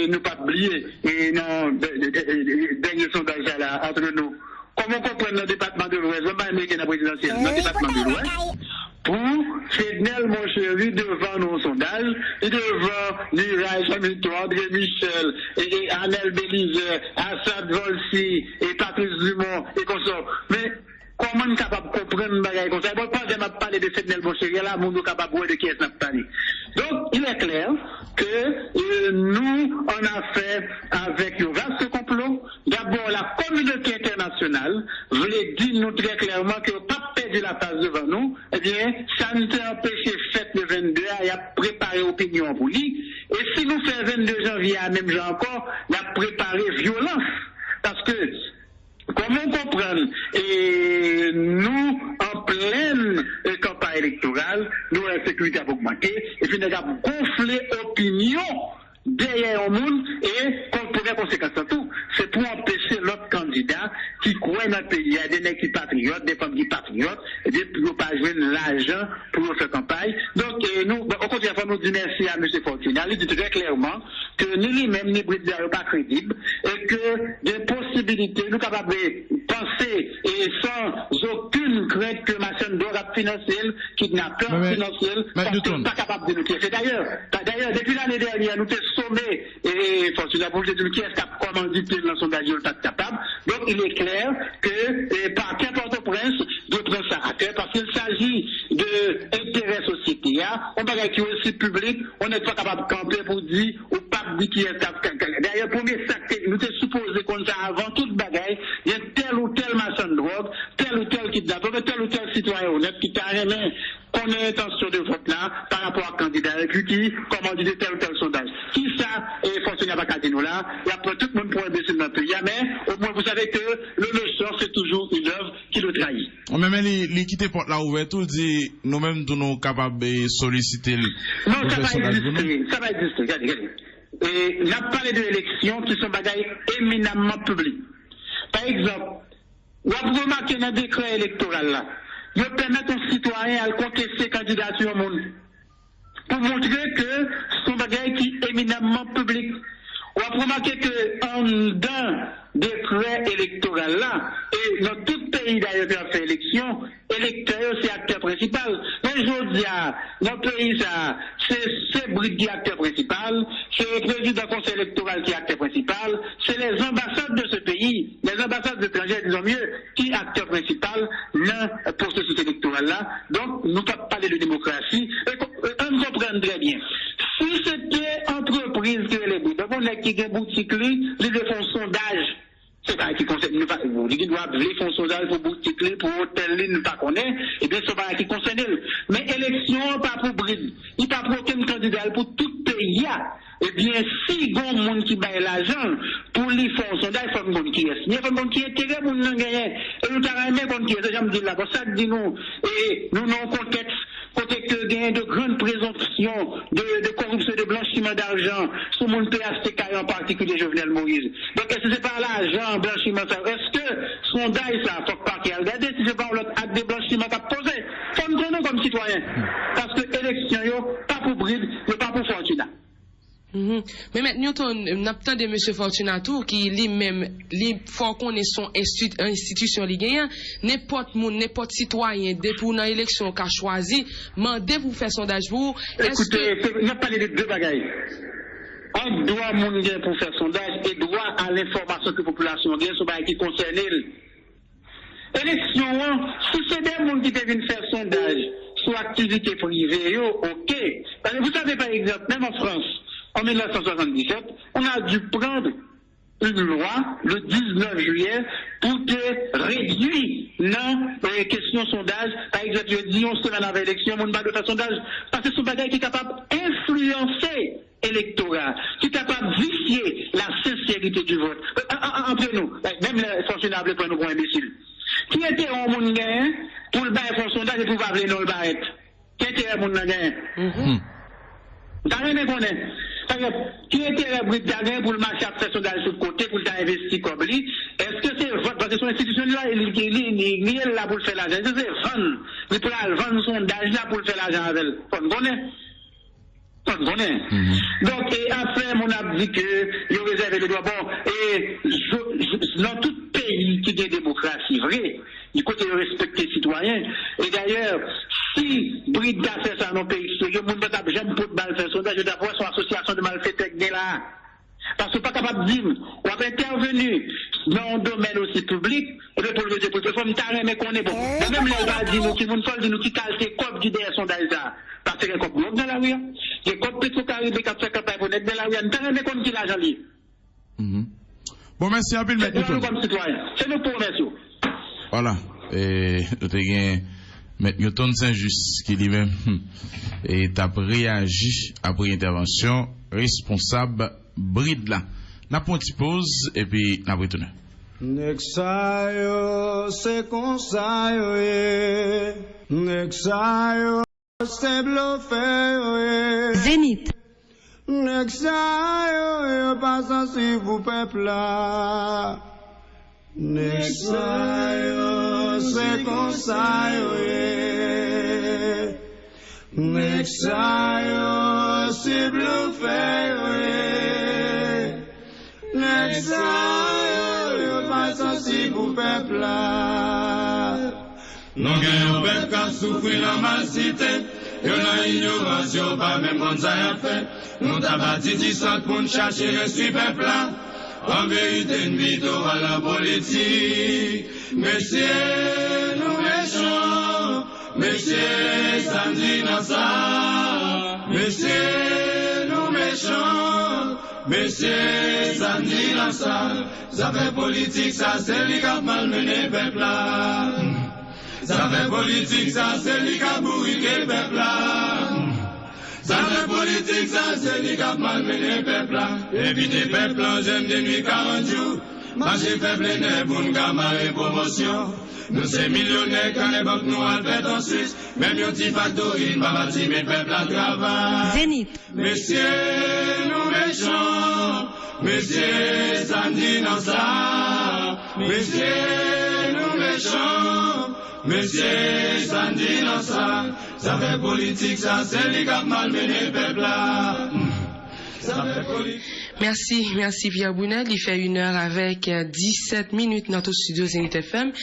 H: ne pas oublier, et non, dernier sondage là, entre nous. Comment comprendre le département de l'Ouest, même pas américain à la présidentielle, le département de l'Ouest, pour Fednel, mon chéri, devant nos sondages, et devant Lira, Jean-Victoire, André Michel, et Anel Bélizet, Assad Volsi, et Patrice Dumont, et consorts. Mais, comment on est capable de comprendre une bagaille comme ça? Bon, pas de parler de Fednel, mon chéri, là, mon est capable de qui est parlé. Donc, il est clair que nous, on a fait avec le vaste complot. D'abord, la communauté internationale voulait dire nous très clairement que pas perdu la phase devant nous. Eh bien, ça nous a empêché fait le 22 et a préparé opinion pour lui. Et si nous faisons 22 janvier à même jour encore, on a préparé violence. Parce que, comment comprendre, et nous, en pleine campagne électorale, nous, la sécurité a augmenté, et puis nous avons gonflé opinion derrière un monde et qu'on pourrait conséquence à tout. C'est pour empêcher l'autre candidat qui croit dans le pays, il y a des mecs qui patriotes, des femmes qui patriotes, et des pour pas jouer l'argent pour faire campagne. Donc, nous, au contraire, il faut nous dire merci à M. Fortuné. Il dit très clairement que ni lui-même, ni Britt n'est pas crédible, et que des possibilités, nous sommes capables de penser, et sans aucune crainte que ma chaîne d'aura financière, kidnappeur financier, parce que pas capable de nous tirer. D'ailleurs, depuis l'année dernière, nous sommes sommés, et Fortuné pour dire qui est commandité dans son sondage, il n'est pas capable. Donc, il est clair que, par qu'importe prince, de prendre ça à cœur, parce qu'il s'agit d'intérêt société, on va qui est aussi public, on n'est pas capable de camper pour dire, ou pas dire qui est d'ailleurs, premier sac, nous sommes supposés qu'on ça avant toute bagaille, il y a tel ou tel marchand de drogue, tel ou tel kidnappeur, tel ou tel citoyen honnête qui t'a aimé qu'on ait intention de vote là, par rapport à candidat, et puis qui, comment dire, tel ou tel sondage. Qui ça, et Fortuné n'a pas qu'à nous là, il y a pas tout le monde pour imbécile dans le pays, mais au moins vous savez que le sort, c'est toujours une œuvre qui le trahit.
E: Mais les quitter porte là ouverte, tout dit, nous-mêmes, nous sommes capables de solliciter le.
H: Non, ça va exister, ça va exister, regardez. Et on a parlé de l'élection qui sont bagailles éminemment publiques. Par exemple, on a remarqué dans le décret électoral là, il permet aux citoyens de contester candidature au monde. Pour montrer que ce sont bagailles qui sont éminemment publiques. On a remarqué qu'en d'un décret électoral là, et dans tout pays d'ailleurs qui a fait élection, électeur c'est acteur principal. Mais je dis, dans le pays, ça, c'est Britt qui est acteur principal, c'est le président du conseil électoral qui est acteur principal, c'est les ambassades de ce pays, les ambassades étrangères, disons mieux, qui est acteur principal dans le processus électoral là. Donc, nous ne pouvons pas parler de démocratie, on comprend très bien. Si c'était entreprise que les Britt, donc on a qui a boutique, ils font sondage. C'est pas qui concerne, nous doivent faire un sondage pour boutique, pour hôtel, nous ne pas connaître, et bien, c'est pas qui concerne. Mais élection, pas pour Britt, il n'y a pas pour aucun candidat, pour tout pays. Eh bien, si il y a un monde qui baille l'argent, pour lui faire un sondage, il faut un monde qui est. Il faut un monde qui est terrible pour nous gagner. Et nous avons un monde qui est, déjà me dit là, pour ça, dis-nous, et nous, dans le contexte, que gagne de grandes présomptions de corruption et de blanchiment d'argent sur mon PHTK en particulier Jovenel Moïse. Donc, est-ce que c'est par l'argent, blanchiment, ça? Est-ce que sondage, ça, faut pas qu'il regarde si c'est par l'autre acte de blanchiment qu'a posé? Faut nous donner comme citoyen. Parce que l'élection, pas pour Britt, pas pour Fortuné.
G: Mais maintenant, on a de M. Fortunato qui lui-même, faut qu'on ait son institution ligue, n'importe monde, n'importe citoyen, depuis une élection qu'a choisi, mandez vous faire sondage vous.
H: Écoutez, on a parlé de deux bagailles. On doit monde pour faire sondage et droit à l'information que la population gagne sur ce qui concerne l'élection. Si c'est des gens qui viennent faire sondage sur activité privée, ok. Parce que vous savez par exemple, même en France, en 1977, on a dû prendre une loi le 19 juillet pour te réduire dans les questions sondage. Par exemple, je dis, on se met avant l'élection, on ne va pas faire sondage, parce que c'est un bagage qui est capable d'influencer l'électorat, qui est capable de vicier la sincérité du vote. Entre nous, même les fonctionnaires pour nous pour imbéciles. Qui était au monde pour le bail faire sondage et pour pas non le bail? Qui était au monde gain? T'as rien connaît. Qui était la Britt pour le marché à faire sondage sur le côté pour t'investir comme lui? Est-ce que c'est votre, parce que son institution là, il est là pour faire l'argent. Est-ce que c'est vendre? Il peut vendre son sondage là pour faire l'argent avec elle. On connaît. On connaît. Donc, et après, on a dit que il réserve le droit. Bon, et dans tout pays qui est démocratie vraie, il faut respecter les citoyens. Et d'ailleurs, si Britt a fait ça dans le pays, le monde ne peut jamais faire sondage, je dois voir son association de malfaiteurs là. Parce que pas capable de dire, on a intervenu dans un domaine aussi public, et puis pour le dire, pour le faire, mais qu'on est bon. Même les gars disent nous, qui nous disent nous, qui calent ces copes du derrière sondage là. Parce qu'il y a des copes blocs dans la rue, il y a des copes pétro-caribé qui ont fait campagne pour être dans la rue, on ne qu'on qui l'argent lié.
E: Bon, merci à vous,
H: c'est nous comme citoyens. C'est nous pour remercier.
E: Voilà. Et nous avons M. Newton Saint-Just, qui lui-même est réagi après intervention responsable bride là. N'a pas une petite pause et puis n'a pas retourné.
I: Nexayo se consayo Nexayo se blofeyo
C: Zénith.
I: Nexayo yo passa si vous peuple là Nexayo se consayo Nexayo se blofeyo Nexayo yo passa si vous peuple là
J: Nous gagnons peuple qui souffre la malcité. Yo nan ignorance, pas même bon ça y a fait. Nous t'a bâti 10 ans pour nous chercher le peuple là. En vérité, une victoire à la politique. Messieurs, nous méchants. Messieurs, samedi dans ça. Messieurs, nous méchants. Messieurs, samedi dans ça. Ça fait politique, ça c'est lui qui a malmené peuple là. Ça fait politique, ça c'est lui qui a bourriqué le peuple là. Ça fait politique, ça c'est lui qui a malmené le peuple là. Éviter le peuple là, j'aime des nuits 40 jours. Marcher faible et pour nous gamarer promotion. Nous c'est millionnaires quand les banques nous ont fait en Suisse. Même yon petit factory, va bâtir mais le peuple à travail.
C: Zénith.
J: Messieurs, nous méchants. Messieurs, samedi dans ça. Messieurs, nous méchants. Monsieur, samedi dans ça, ça fait politique, ça c'est les gars malmenés, peuple là. Ça fait politique.
G: Merci Pierre Brunel. Il fait 1 heure avec 17 minutes dans notre studio Zénith FM.